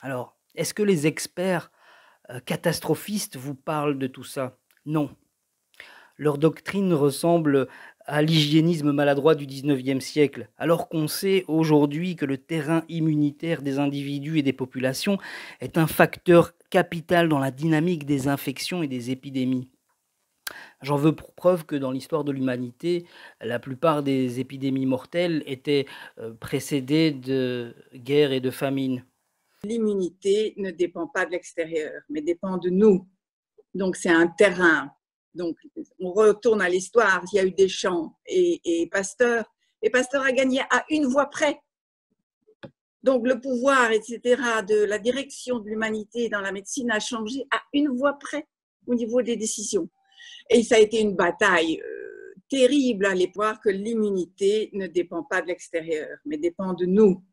Alors, est-ce que les experts catastrophistes vous parlent de tout ça? Non. Leur doctrine ressemble à l'hygiénisme maladroit du 19e siècle, alors qu'on sait aujourd'hui que le terrain immunitaire des individus et des populations est un facteur capital dans la dynamique des infections et des épidémies. J'en veux pour preuve que dans l'histoire de l'humanité, la plupart des épidémies mortelles étaient précédées de guerres et de famines. L'immunité ne dépend pas de l'extérieur, mais dépend de nous. Donc c'est un terrain. Donc on retourne à l'histoire, il y a eu Deschamps et Pasteur. Et Pasteur a gagné à une voix près. Donc le pouvoir, etc., de la direction de l'humanité dans la médecine a changé à une voix près au niveau des décisions. Et ça a été une bataille terrible à l'époque que l'immunité ne dépend pas de l'extérieur, mais dépend de nous.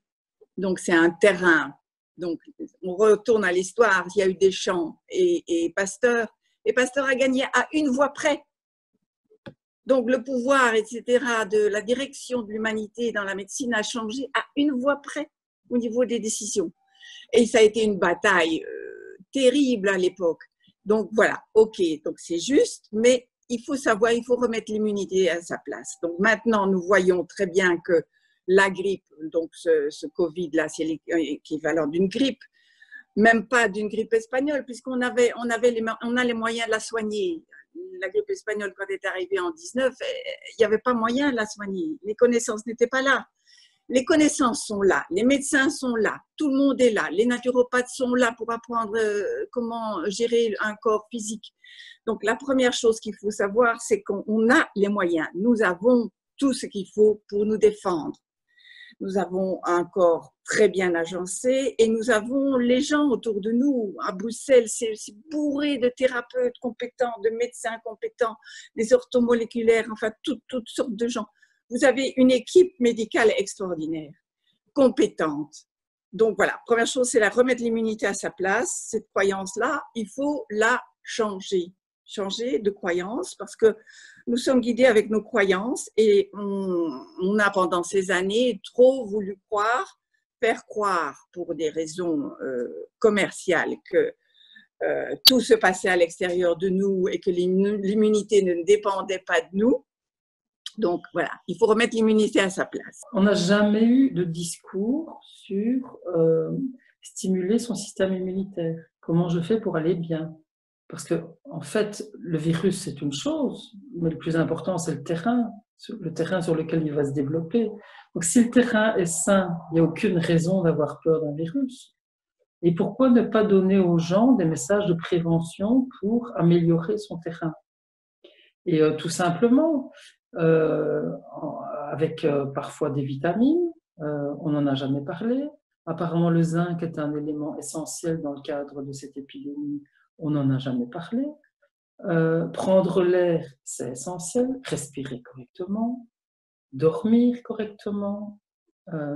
Donc, c'est un terrain. Donc, on retourne à l'histoire. Il y a eu Deschamps et Pasteur. Et Pasteur a gagné à une voix près. Donc, le pouvoir, etc., de la direction de l'humanité dans la médecine a changé à une voix près au niveau des décisions. Et ça a été une bataille terrible à l'époque. Donc, voilà, ok, donc c'est juste, mais il faut savoir, il faut remettre l'immunité à sa place. Donc, maintenant, nous voyons très bien que la grippe, donc ce Covid-là, c'est l'équivalent d'une grippe, même pas d'une grippe espagnole, puisqu'on a les moyens de la soigner. La grippe espagnole, quand elle est arrivée en 19, il n'y avait pas moyen de la soigner. Les connaissances n'étaient pas là. Les connaissances sont là, les médecins sont là, tout le monde est là, les naturopathes sont là pour apprendre comment gérer un corps physique. Donc, la première chose qu'il faut savoir, c'est qu'on a les moyens. Nous avons tout ce qu'il faut pour nous défendre. Nous avons un corps très bien agencé et nous avons les gens autour de nous. À Bruxelles, c'est bourré de thérapeutes compétents, de médecins compétents, des orthomoléculaires, enfin toutes sortes de gens. Vous avez une équipe médicale extraordinaire, compétente. Donc voilà, première chose, c'est la remettre l'immunité à sa place. Cette croyance-là, il faut la changer de croyance parce que nous sommes guidés avec nos croyances et on a pendant ces années trop voulu faire croire pour des raisons commerciales que tout se passait à l'extérieur de nous et que l'immunité ne dépendait pas de nous. Donc voilà, il faut remettre l'immunité à sa place. On n'a jamais eu de discours sur stimuler son système immunitaire. Comment je fais pour aller bien? Parce que en fait, le virus c'est une chose, mais le plus important c'est le terrain sur lequel il va se développer. Donc si le terrain est sain, il n'y a aucune raison d'avoir peur d'un virus. Et pourquoi ne pas donner aux gens des messages de prévention pour améliorer son terrain? Et tout simplement, avec parfois des vitamines, on n'en a jamais parlé. Apparemment, le zinc est un élément essentiel dans le cadre de cette épidémie, on n'en a jamais parlé. Prendre l'air, c'est essentiel. Respirer correctement, dormir correctement,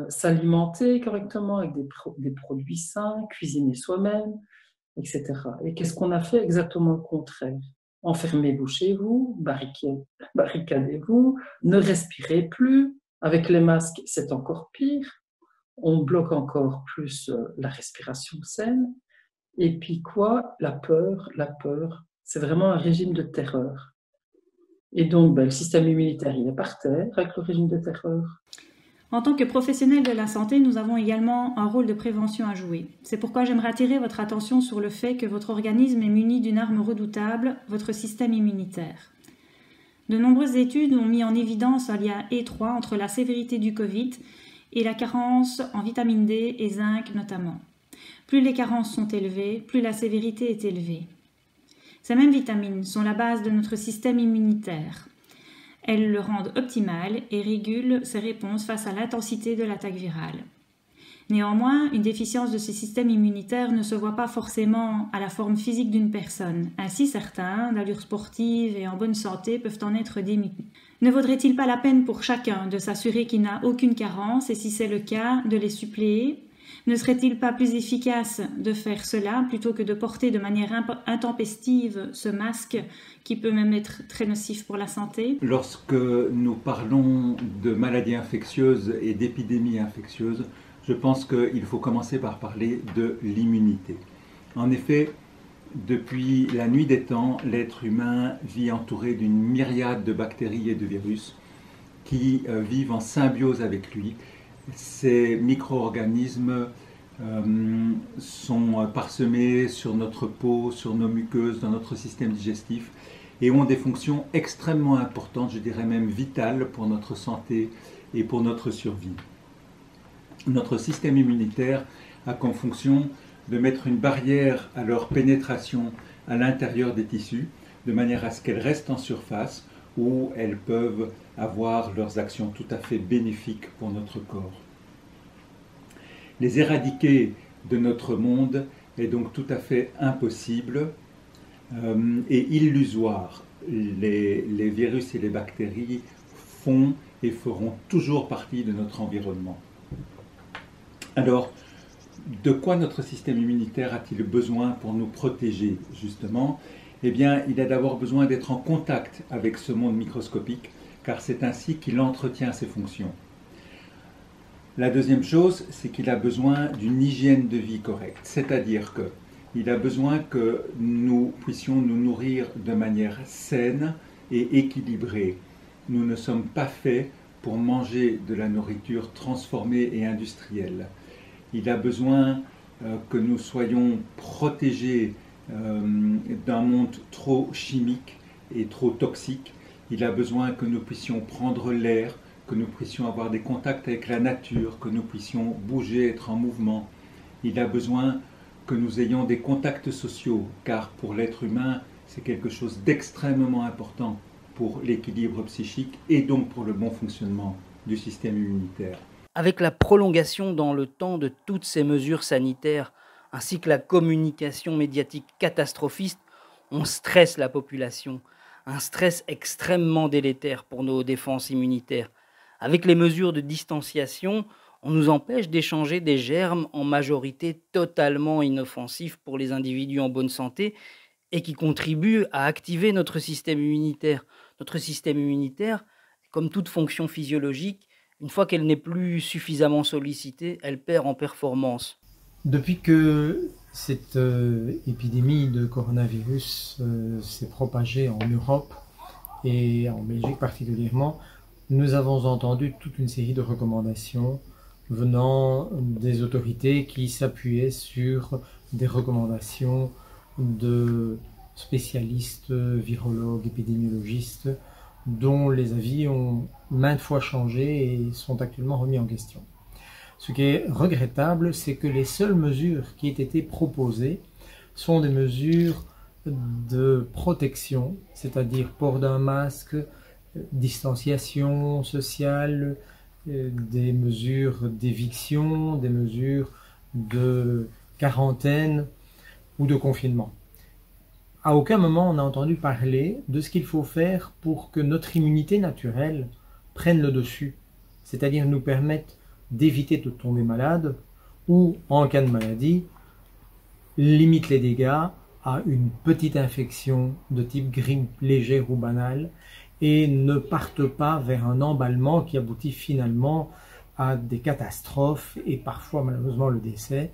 s'alimenter correctement avec des produits sains, cuisiner soi-même, etc. Et qu'est-ce qu'on a fait? Exactement le contraire. Enfermez-vous chez vous, barricadez-vous, ne respirez plus. Avec les masques, c'est encore pire. On bloque encore plus la respiration saine. Et puis quoi? La peur, c'est vraiment un régime de terreur. Et donc, le système immunitaire, il est par terre avec le régime de terreur. En tant que professionnels de la santé, nous avons également un rôle de prévention à jouer. C'est pourquoi j'aimerais attirer votre attention sur le fait que votre organisme est muni d'une arme redoutable, votre système immunitaire. De nombreuses études ont mis en évidence un lien étroit entre la sévérité du Covid et la carence en vitamine D et zinc notamment. Plus les carences sont élevées, plus la sévérité est élevée. Ces mêmes vitamines sont la base de notre système immunitaire. Elles le rendent optimal et régulent ses réponses face à l'intensité de l'attaque virale. Néanmoins, une déficience de ce système immunitaire ne se voit pas forcément à la forme physique d'une personne. Ainsi, certains, d'allure sportive et en bonne santé, peuvent en être démunis. Ne vaudrait-il pas la peine pour chacun de s'assurer qu'il n'a aucune carence et si c'est le cas, de les suppléer ? Ne serait-il pas plus efficace de faire cela plutôt que de porter de manière intempestive ce masque qui peut même être très nocif pour la santé? Lorsque nous parlons de maladies infectieuses et d'épidémies infectieuses, je pense qu'il faut commencer par parler de l'immunité. En effet, depuis la nuit des temps, l'être humain vit entouré d'une myriade de bactéries et de virus qui vivent en symbiose avec lui. Ces micro-organismes sont parsemés sur notre peau, sur nos muqueuses, dans notre système digestif et ont des fonctions extrêmement importantes, je dirais même vitales pour notre santé et pour notre survie. Notre système immunitaire a comme fonction de mettre une barrière à leur pénétration à l'intérieur des tissus, de manière à ce qu'elles restent en surface où elles peuvent avoir leurs actions tout à fait bénéfiques pour notre corps. Les éradiquer de notre monde est donc tout à fait impossible et illusoire. les virus et les bactéries font et feront toujours partie de notre environnement. Alors, de quoi notre système immunitaire a-t-il besoin pour nous protéger, justement? Eh bien, il a d'abord besoin d'être en contact avec ce monde microscopique, car c'est ainsi qu'il entretient ses fonctions. La deuxième chose, c'est qu'il a besoin d'une hygiène de vie correcte, c'est-à-dire qu'il a besoin que nous puissions nous nourrir de manière saine et équilibrée. Nous ne sommes pas faits pour manger de la nourriture transformée et industrielle. Il a besoin que nous soyons protégés d'un monde trop chimique et trop toxique. Il a besoin que nous puissions prendre l'air, que nous puissions avoir des contacts avec la nature, que nous puissions bouger, être en mouvement. Il a besoin que nous ayons des contacts sociaux, car pour l'être humain, c'est quelque chose d'extrêmement important pour l'équilibre psychique et donc pour le bon fonctionnement du système immunitaire. Avec la prolongation dans le temps de toutes ces mesures sanitaires, ainsi que la communication médiatique catastrophiste, on stresse la population, un stress extrêmement délétère pour nos défenses immunitaires. Avec les mesures de distanciation, on nous empêche d'échanger des germes en majorité totalement inoffensifs pour les individus en bonne santé et qui contribuent à activer notre système immunitaire. Notre système immunitaire, comme toute fonction physiologique, une fois qu'elle n'est plus suffisamment sollicitée, elle perd en performance. Depuis que cette épidémie de coronavirus s'est propagée en Europe et en Belgique particulièrement, nous avons entendu toute une série de recommandations venant des autorités qui s'appuyaient sur des recommandations de spécialistes, virologues, épidémiologistes, dont les avis ont maintes fois changé et sont actuellement remis en question. Ce qui est regrettable, c'est que les seules mesures qui aient été proposées sont des mesures de protection, c'est-à-dire port d'un masque, distanciation sociale, des mesures d'éviction, des mesures de quarantaine ou de confinement. À aucun moment on n'a entendu parler de ce qu'il faut faire pour que notre immunité naturelle prenne le dessus, c'est-à-dire nous permette d'éviter de tomber malade ou, en cas de maladie, limite les dégâts à une petite infection de type grippe légère ou banale et ne parte pas vers un emballement qui aboutit finalement à des catastrophes et parfois malheureusement le décès.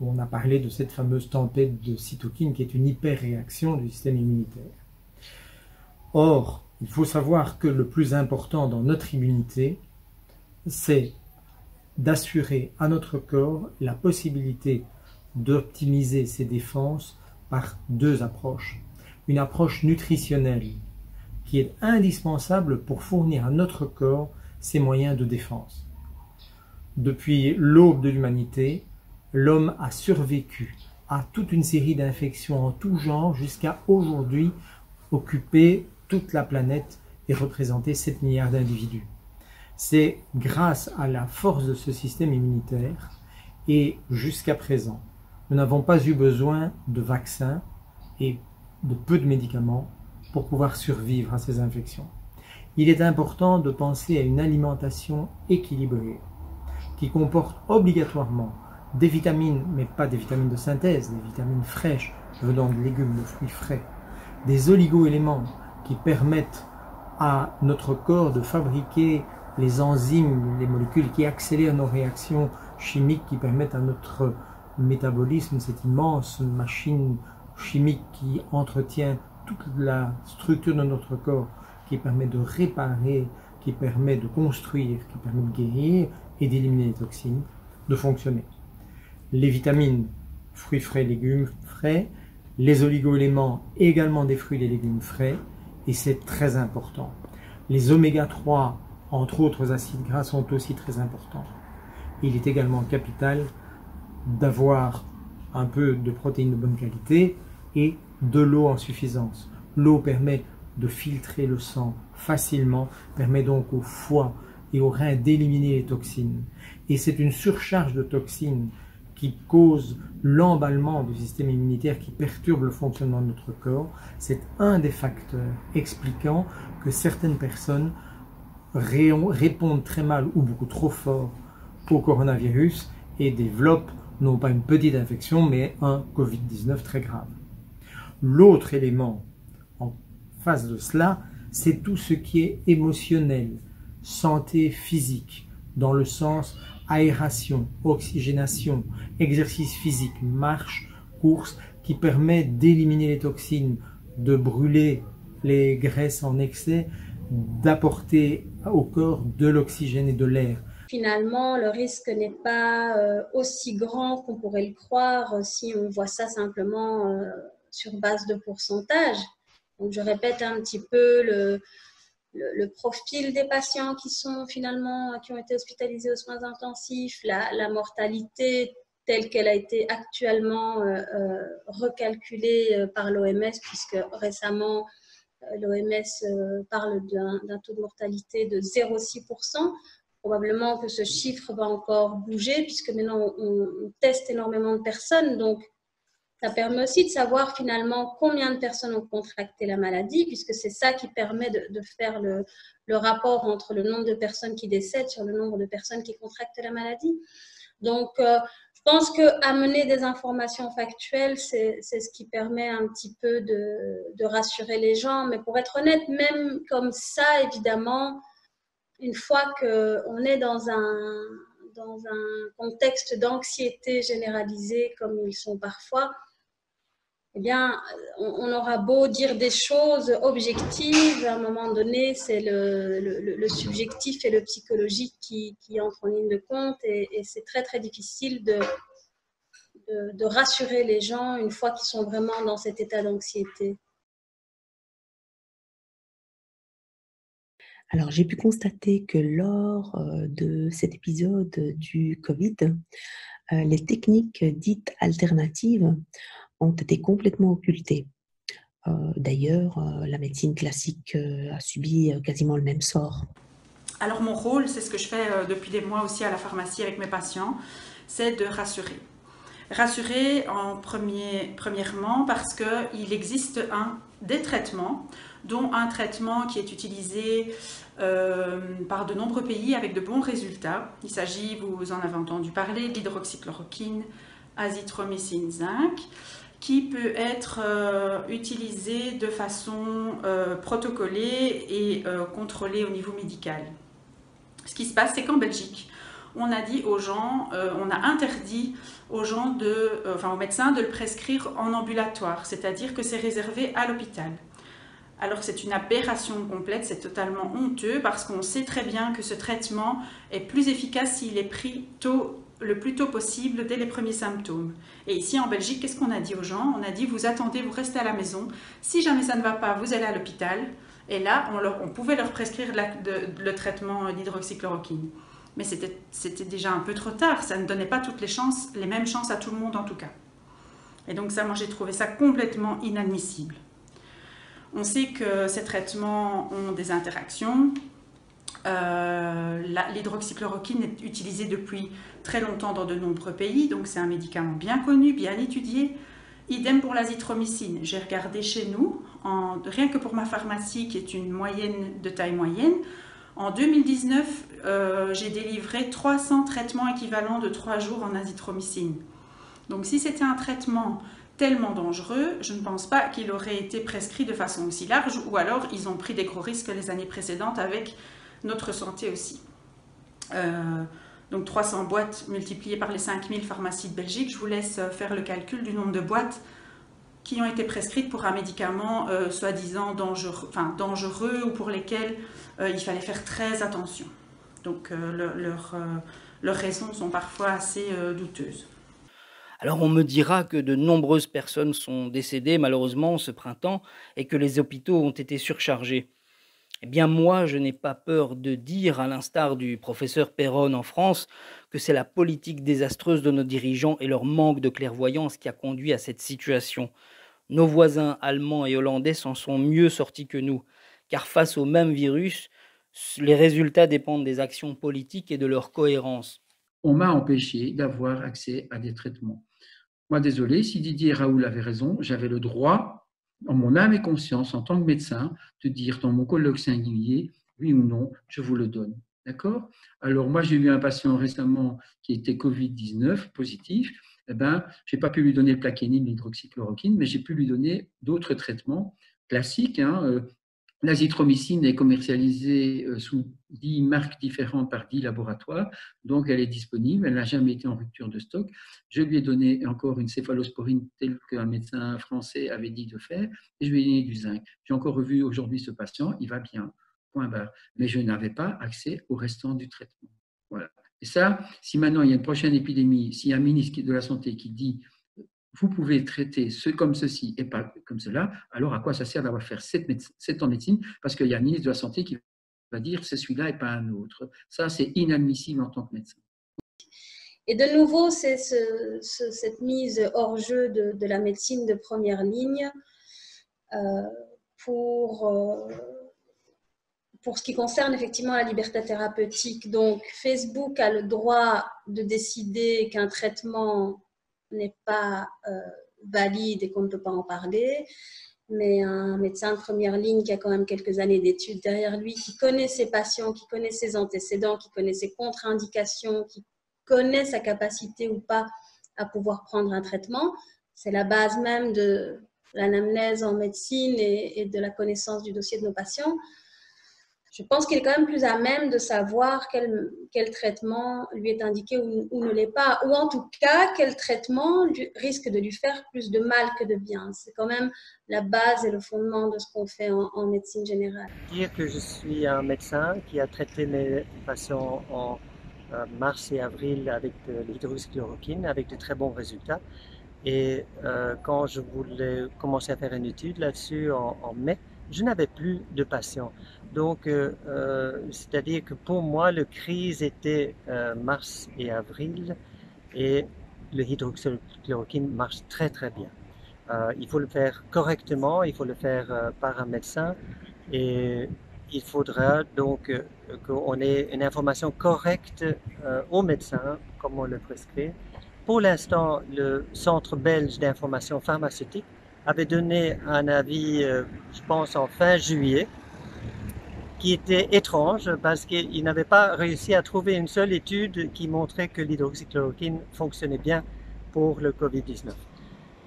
On a parlé de cette fameuse tempête de cytokines qui est une hyperréaction du système immunitaire. Or, il faut savoir que le plus important dans notre immunité, c'est d'assurer à notre corps la possibilité d'optimiser ses défenses par deux approches. Une approche nutritionnelle qui est indispensable pour fournir à notre corps ses moyens de défense. Depuis l'aube de l'humanité, l'homme a survécu à toute une série d'infections en tout genre jusqu'à aujourd'hui occuper toute la planète et représenter 7 milliards d'individus. C'est grâce à la force de ce système immunitaire et jusqu'à présent, nous n'avons pas eu besoin de vaccins et de peu de médicaments pour pouvoir survivre à ces infections. Il est important de penser à une alimentation équilibrée qui comporte obligatoirement des vitamines, mais pas des vitamines de synthèse, des vitamines fraîches venant de légumes, de fruits frais, des oligo-éléments qui permettent à notre corps de fabriquer les enzymes, les molécules qui accélèrent nos réactions chimiques, qui permettent à notre métabolisme, cette immense machine chimique qui entretient toute la structure de notre corps, qui permet de réparer, qui permet de construire, qui permet de guérir et d'éliminer les toxines, de fonctionner. Les vitamines, fruits frais, légumes frais, les oligo-éléments, également des fruits et des légumes frais, et c'est très important. Les oméga 3, entre autres acides gras, sont aussi très importants. Il est également capital d'avoir un peu de protéines de bonne qualité et de l'eau en suffisance. L'eau permet de filtrer le sang facilement, permet donc au foie et aux reins d'éliminer les toxines. Et c'est une surcharge de toxines qui cause l'emballement du système immunitaire qui perturbe le fonctionnement de notre corps, c'est un des facteurs expliquant que certaines personnes répondent très mal ou beaucoup trop fort au coronavirus et développent non pas une petite infection, mais un Covid-19 très grave. L'autre élément en face de cela, c'est tout ce qui est émotionnel, santé physique, dans le sens aération, oxygénation, exercice physique, marche, course, qui permet d'éliminer les toxines, de brûler les graisses en excès, d'apporter au corps de l'oxygène et de l'air. Finalement, le risque n'est pas aussi grand qu'on pourrait le croire si on voit ça simplement sur base de pourcentage. Donc, je répète un petit peu le profil des patients qui ont été hospitalisés aux soins intensifs, la mortalité telle qu'elle a été actuellement recalculée par l'OMS, puisque récemment, l'OMS parle d'un taux de mortalité de 0,6%. Probablement que ce chiffre va encore bouger, puisque maintenant on teste énormément de personnes. Donc, ça permet aussi de savoir finalement combien de personnes ont contracté la maladie, puisque c'est ça qui permet de faire le rapport entre le nombre de personnes qui décèdent sur le nombre de personnes qui contractent la maladie. Donc, je pense qu'amener des informations factuelles, c'est ce qui permet un petit peu de rassurer les gens. Mais pour être honnête, même comme ça, évidemment, une fois qu'on est dans un contexte d'anxiété généralisée comme ils sont parfois, eh bien, on aura beau dire des choses objectives, à un moment donné, c'est le subjectif et le psychologique qui entrent en ligne de compte et c'est très très difficile de rassurer les gens une fois qu'ils sont vraiment dans cet état d'anxiété. Alors, j'ai pu constater que lors de cet épisode du Covid, les techniques dites alternatives ont été complètement occultées. D'ailleurs, la médecine classique a subi quasiment le même sort. Alors, mon rôle, c'est ce que je fais depuis des mois aussi à la pharmacie avec mes patients, c'est de rassurer. Rassurer premièrement parce qu'il existe des traitements, dont un traitement qui est utilisé par de nombreux pays avec de bons résultats. Il s'agit, vous en avez entendu parler, d'hydroxychloroquine, azithromycine zinc, qui peut être utilisé de façon protocolée et contrôlée au niveau médical. Ce qui se passe, c'est qu'en Belgique, on a dit aux gens, on a interdit aux gens, aux médecins de le prescrire en ambulatoire, c'est-à-dire que c'est réservé à l'hôpital. Alors c'est une aberration complète, c'est totalement honteux parce qu'on sait très bien que ce traitement est plus efficace s'il est pris le plus tôt possible dès les premiers symptômes. Et ici en Belgique, qu'est-ce qu'on a dit aux gens? On a dit vous attendez, vous restez à la maison, si jamais ça ne va pas, vous allez à l'hôpital. Et là, on pouvait leur prescrire le traitement d'hydroxychloroquine. Mais c'était déjà un peu trop tard, ça ne donnait pas toutes les mêmes chances à tout le monde en tout cas. Et donc ça, moi j'ai trouvé ça complètement inadmissible. On sait que ces traitements ont des interactions. L'hydroxychloroquine est utilisée depuis très longtemps dans de nombreux pays, donc c'est un médicament bien connu, bien étudié. Idem pour l'azithromycine. J'ai regardé chez nous, rien que pour ma pharmacie qui est une moyenne de taille moyenne, en 2019, j'ai délivré 300 traitements équivalents de 3 jours en azithromycine. Donc si c'était un traitement tellement dangereux, je ne pense pas qu'il aurait été prescrit de façon aussi large, ou alors ils ont pris des gros risques les années précédentes avec notre santé aussi. Donc 300 boîtes multipliées par les 5000 pharmacies de Belgique, je vous laisse faire le calcul du nombre de boîtes qui ont été prescrites pour un médicament soi-disant dangereux ou pour lesquels il fallait faire très attention. Donc leurs raisons sont parfois assez douteuses. Alors on me dira que de nombreuses personnes sont décédées malheureusement ce printemps et que les hôpitaux ont été surchargés. Eh bien moi, je n'ai pas peur de dire, à l'instar du professeur Perron en France, que c'est la politique désastreuse de nos dirigeants et leur manque de clairvoyance qui a conduit à cette situation. Nos voisins allemands et hollandais s'en sont mieux sortis que nous, car face au même virus, les résultats dépendent des actions politiques et de leur cohérence. on m'a empêché d'avoir accès à des traitements. Moi, désolé, si Didier Raoult avait raison, j'avais le droit, en mon âme et conscience, en tant que médecin, de dire dans mon colloque singulier, oui ou non, je vous le donne. D'accord? Alors, moi, j'ai eu un patient récemment qui était Covid-19 positif. Eh ben, je n'ai pas pu lui donner le plaquenil, l'hydroxychloroquine, mais j'ai pu lui donner d'autres traitements classiques. L'azithromycine est commercialisée sous 10 marques différentes par 10 laboratoires, donc elle est disponible, elle n'a jamais été en rupture de stock. Je lui ai donné encore une céphalosporine telle qu'un médecin français avait dit de faire, et je lui ai donné du zinc. J'ai encore revu aujourd'hui ce patient, il va bien, point barre. Mais je n'avais pas accès au restant du traitement. Voilà. Et ça, si maintenant il y a une prochaine épidémie, s'il y a un ministre de la Santé qui dit vous pouvez traiter comme ceci et pas comme cela, alors à quoi ça sert d'avoir fait 7 ans de médecine? Parce qu'il y a un ministre de la Santé qui va dire c'est celui-là et pas un autre. Ça, c'est inadmissible en tant que médecin. Et de nouveau, c'est cette mise hors jeu de la médecine de première ligne pour ce qui concerne effectivement la liberté thérapeutique. Donc, Facebook a le droit de décider qu'un traitement n'est pas valide et qu'on ne peut pas en parler, mais un médecin de première ligne qui a quand même quelques années d'études derrière lui, qui connaît ses patients, qui connaît ses antécédents, qui connaît ses contre-indications, qui connaît sa capacité ou pas à pouvoir prendre un traitement, c'est la base même de l'anamnèse en médecine et de la connaissance du dossier de nos patients. Je pense qu'il est quand même plus à même de savoir quel traitement lui est indiqué ou ne l'est pas, ou en tout cas, quel traitement risque de lui faire plus de mal que de bien. C'est quand même la base et le fondement de ce qu'on fait en médecine générale. Dire que je suis un médecin qui a traité mes patients en mars et avril avec de l'hydroxychloroquine, avec de très bons résultats. Et quand je voulais commencer à faire une étude là-dessus en mai, je n'avais plus de patients. Donc, c'est-à-dire que pour moi, le crise était mars et avril et le hydroxychloroquine marche très très bien. Il faut le faire correctement, il faut le faire par un médecin et il faudra donc qu'on ait une information correcte au médecin, comme on le prescrit. Pour l'instant, le Centre belge d'information pharmaceutique avait donné un avis, je pense, en fin juillet, qui était étrange parce qu'il n'avait pas réussi à trouver une seule étude qui montrait que l'hydroxychloroquine fonctionnait bien pour le Covid-19.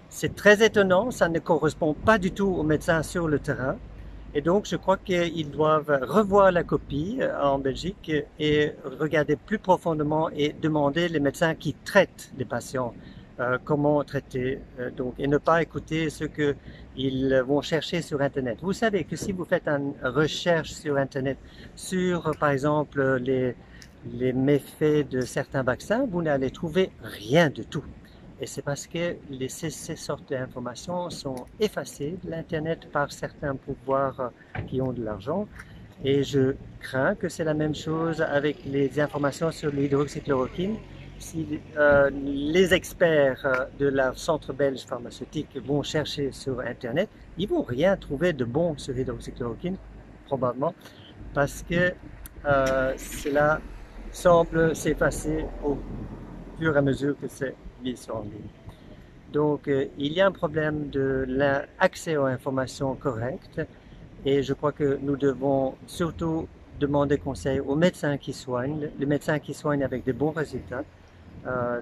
C'est très étonnant, ça ne correspond pas du tout aux médecins sur le terrain. Et donc, je crois qu'ils doivent revoir la copie en Belgique et regarder plus profondément et demander les médecins qui traitent les patients comment traiter, donc, et ne pas écouter ce qu'ils vont chercher sur Internet. Vous savez que si vous faites une recherche sur Internet sur, par exemple, les méfaits de certains vaccins, vous n'allez trouver rien du tout. Et c'est parce que ces sortes d'informations sont effacées de l'Internet par certains pouvoirs qui ont de l'argent. Et je crains que c'est la même chose avec les informations sur l'hydroxychloroquine. Si les experts de la Centre belge pharmaceutique vont chercher sur Internet, ils ne vont rien trouver de bon sur l'hydroxychloroquine, probablement, parce que cela semble s'effacer au fur et à mesure que c'est mis en ligne. Donc, il y a un problème de l'accès aux informations correctes et je crois que nous devons surtout demander conseil aux médecins qui soignent, les médecins qui soignent avec de bons résultats.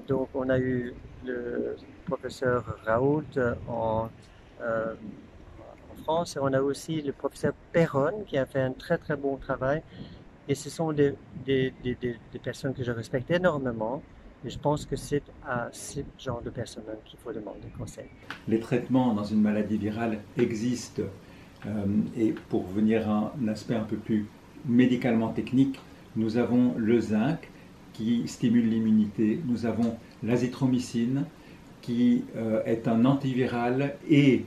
Donc, on a eu le professeur Raoult en France et on a aussi le professeur Perron qui a fait un très très bon travail. Et ce sont des personnes que je respecte énormément. Et je pense que c'est à ce genre de personnes qu'il faut demander conseil. Les traitements dans une maladie virale existent. Et pour venir à un aspect un peu plus médicalement technique, nous avons le zinc qui stimule l'immunité. Nous avons l'azithromycine qui est un antiviral et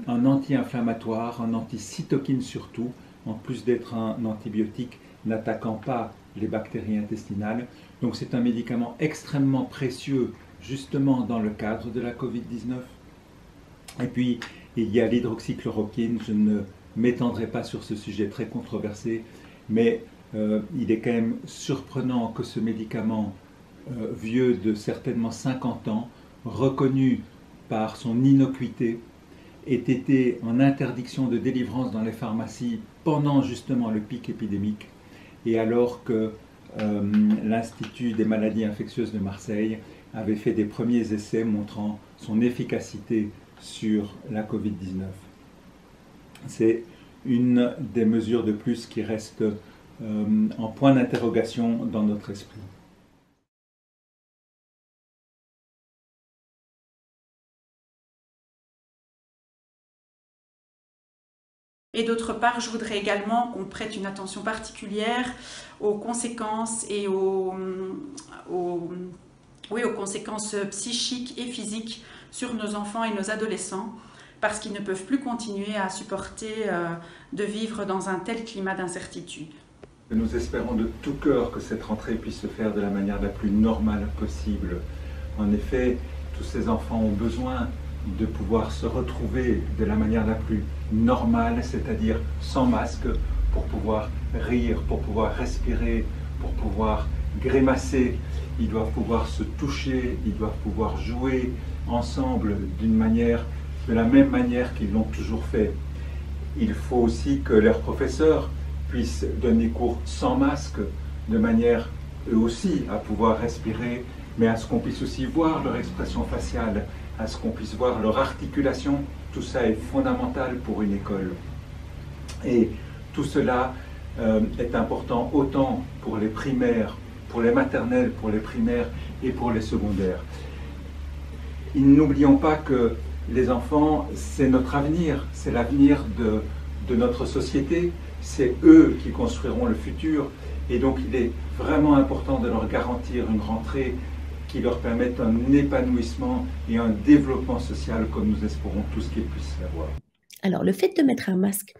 un anti-inflammatoire, un anticytokine surtout, en plus d'être un antibiotique n'attaquant pas les bactéries intestinales. Donc c'est un médicament extrêmement précieux justement dans le cadre de la Covid-19. Et puis il y a l'hydroxychloroquine, je ne m'étendrai pas sur ce sujet très controversé, mais il est quand même surprenant que ce médicament vieux de certainement 50 ans, reconnu par son innocuité, ait été en interdiction de délivrance dans les pharmacies pendant justement le pic épidémique, et alors que l'Institut des maladies infectieuses de Marseille avait fait des premiers essais montrant son efficacité sur la Covid-19. C'est une des mesures de plus qui reste en point d'interrogation dans notre esprit. Et d'autre part, je voudrais également qu'on prête une attention particulière aux conséquences et aux conséquences psychiques et physiques sur nos enfants et nos adolescents, parce qu'ils ne peuvent plus continuer à supporter de vivre dans un tel climat d'incertitude. Nous espérons de tout cœur que cette rentrée puisse se faire de la manière la plus normale possible. En effet, tous ces enfants ont besoin de pouvoir se retrouver de la manière la plus normale, c'est-à-dire sans masque, pour pouvoir rire, pour pouvoir respirer, pour pouvoir grimacer. Ils doivent pouvoir se toucher, ils doivent pouvoir jouer ensemble de la même manière qu'ils l'ont toujours fait. Il faut aussi que leurs professeurs puissent donner cours sans masque, de manière eux aussi à pouvoir respirer, mais à ce qu'on puisse aussi voir leur expression faciale, à ce qu'on puisse voir leur articulation. Tout ça est fondamental pour une école. Et tout cela est important autant pour les primaires, pour les maternelles, pour les primaires et pour les secondaires. N'oublions pas que les enfants, c'est notre avenir, c'est l'avenir de notre société, c'est eux qui construiront le futur. Et donc il est vraiment important de leur garantir une rentrée qui leur permette un épanouissement et un développement social comme nous espérons tous qu'ils puissent l'avoir. Alors, le fait de mettre un masque,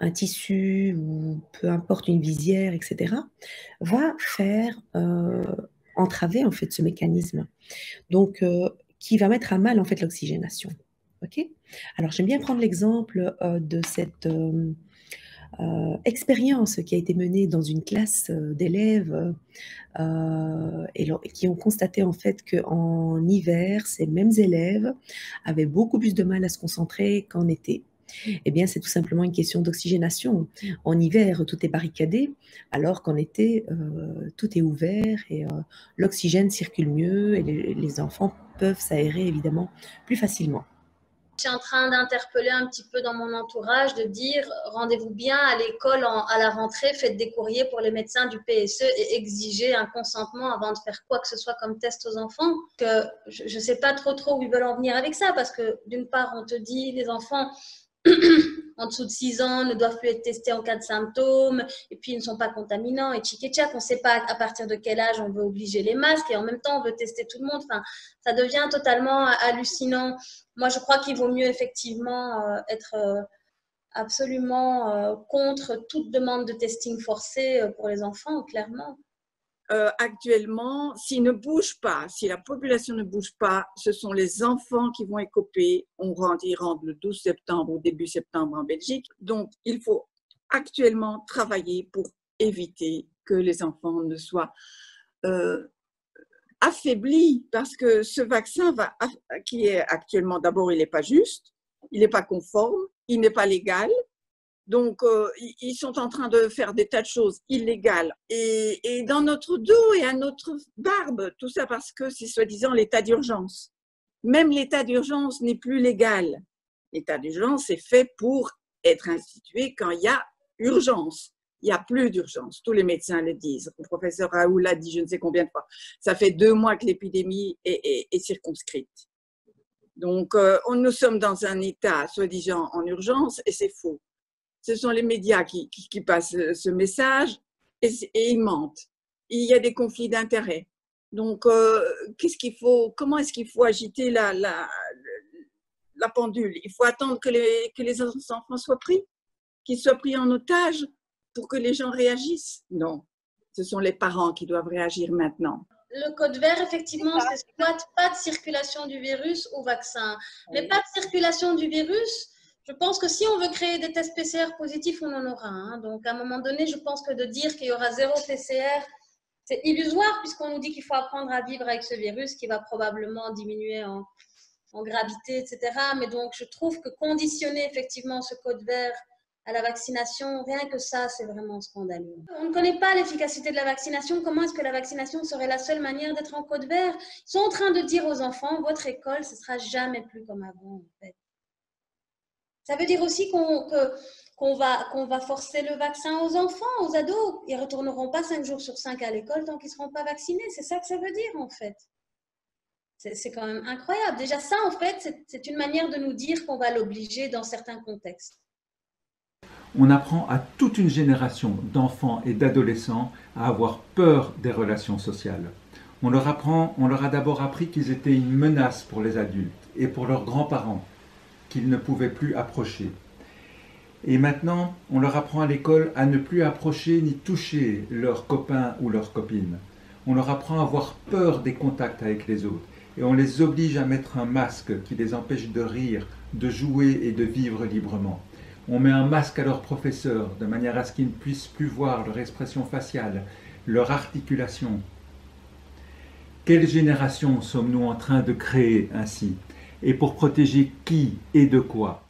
un tissu ou peu importe une visière, etc., va faire entraver en fait ce mécanisme. Donc, qui va mettre à mal en fait l'oxygénation. Ok ? Alors, j'aime bien prendre l'exemple de cette expérience qui a été menée dans une classe d'élèves et qui ont constaté en fait qu'en hiver, ces mêmes élèves avaient beaucoup plus de mal à se concentrer qu'en été. Eh bien, c'est tout simplement une question d'oxygénation. En hiver, tout est barricadé, alors qu'en été, tout est ouvert et l'oxygène circule mieux et les enfants peuvent s'aérer évidemment plus facilement. Je suis en train d'interpeller un petit peu dans mon entourage, de dire rendez-vous bien à l'école à la rentrée, faites des courriers pour les médecins du PSE et exigez un consentement avant de faire quoi que ce soit comme test aux enfants. Que je ne sais pas trop où ils veulent en venir avec ça, parce que d'une part, on te dit les enfants en dessous de 6 ans ne doivent plus être testés en cas de symptômes, et puis ils ne sont pas contaminants, et tchic et tchac, on ne sait pas à partir de quel âge on veut obliger les masques, et en même temps on veut tester tout le monde. Enfin, ça devient totalement hallucinant. Moi, je crois qu'il vaut mieux effectivement être absolument contre toute demande de testing forcé pour les enfants, clairement. Actuellement, s'ils ne bougent pas, si la population ne bouge pas, ce sont les enfants qui vont écoper. Ils rentrent le 12 septembre ou début septembre en Belgique. Donc, il faut actuellement travailler pour éviter que les enfants ne soient affaiblis, parce que ce vaccin qui est actuellement, d'abord, il n'est pas juste, il n'est pas conforme, il n'est pas légal. Donc, ils sont en train de faire des tas de choses illégales et dans notre dos et à notre barbe, tout ça parce que c'est soi-disant l'état d'urgence. Même l'état d'urgence n'est plus légal. L'état d'urgence est fait pour être institué quand il y a urgence. Il n'y a plus d'urgence. Tous les médecins le disent. Le professeur Raoult l'a dit je ne sais combien de fois. Ça fait 2 mois que l'épidémie est circonscrite. Donc, nous sommes dans un état soi-disant en urgence et c'est faux. Ce sont les médias qui passent ce message et ils mentent. Il y a des conflits d'intérêts. Donc, comment est-ce qu'il faut agiter la pendule? Il faut attendre que les enfants soient pris, qu'ils soient pris en otage pour que les gens réagissent. Non, ce sont les parents qui doivent réagir maintenant. Le code vert, effectivement, c'est soit pas de circulation du virus au vaccin. Mais pas de circulation du virus. Je pense que si on veut créer des tests PCR positifs, on en aura. Donc, à un moment donné, je pense que de dire qu'il y aura 0 PCR, C'est illusoire puisqu'on nous dit qu'il faut apprendre à vivre avec ce virus qui va probablement diminuer en gravité, etc. Mais donc, je trouve que conditionner effectivement ce code vert à la vaccination, rien que ça, c'est vraiment scandaleux. On ne connaît pas l'efficacité de la vaccination. Comment est-ce que la vaccination serait la seule manière d'être en code vert? Ils sont en train de dire aux enfants, votre école, ce ne sera jamais plus comme avant, en fait. Ça veut dire aussi qu'on va forcer le vaccin aux enfants, aux ados. Ils ne retourneront pas 5 jours sur 5 à l'école tant qu'ils ne seront pas vaccinés. C'est ça que ça veut dire, en fait. C'est quand même incroyable. Déjà, ça, en fait, c'est une manière de nous dire qu'on va l'obliger dans certains contextes. On apprend à toute une génération d'enfants et d'adolescents à avoir peur des relations sociales. On leur a d'abord appris qu'ils étaient une menace pour les adultes et pour leurs grands-parents, qu'ils ne pouvaient plus approcher. Et maintenant, on leur apprend à l'école à ne plus approcher ni toucher leurs copains ou leurs copines. On leur apprend à avoir peur des contacts avec les autres. Et on les oblige à mettre un masque qui les empêche de rire, de jouer et de vivre librement. On met un masque à leurs professeurs, de manière à ce qu'ils ne puissent plus voir leur expression faciale, leur articulation. Quelle génération sommes-nous en train de créer ainsi? Et pour protéger qui et de quoi?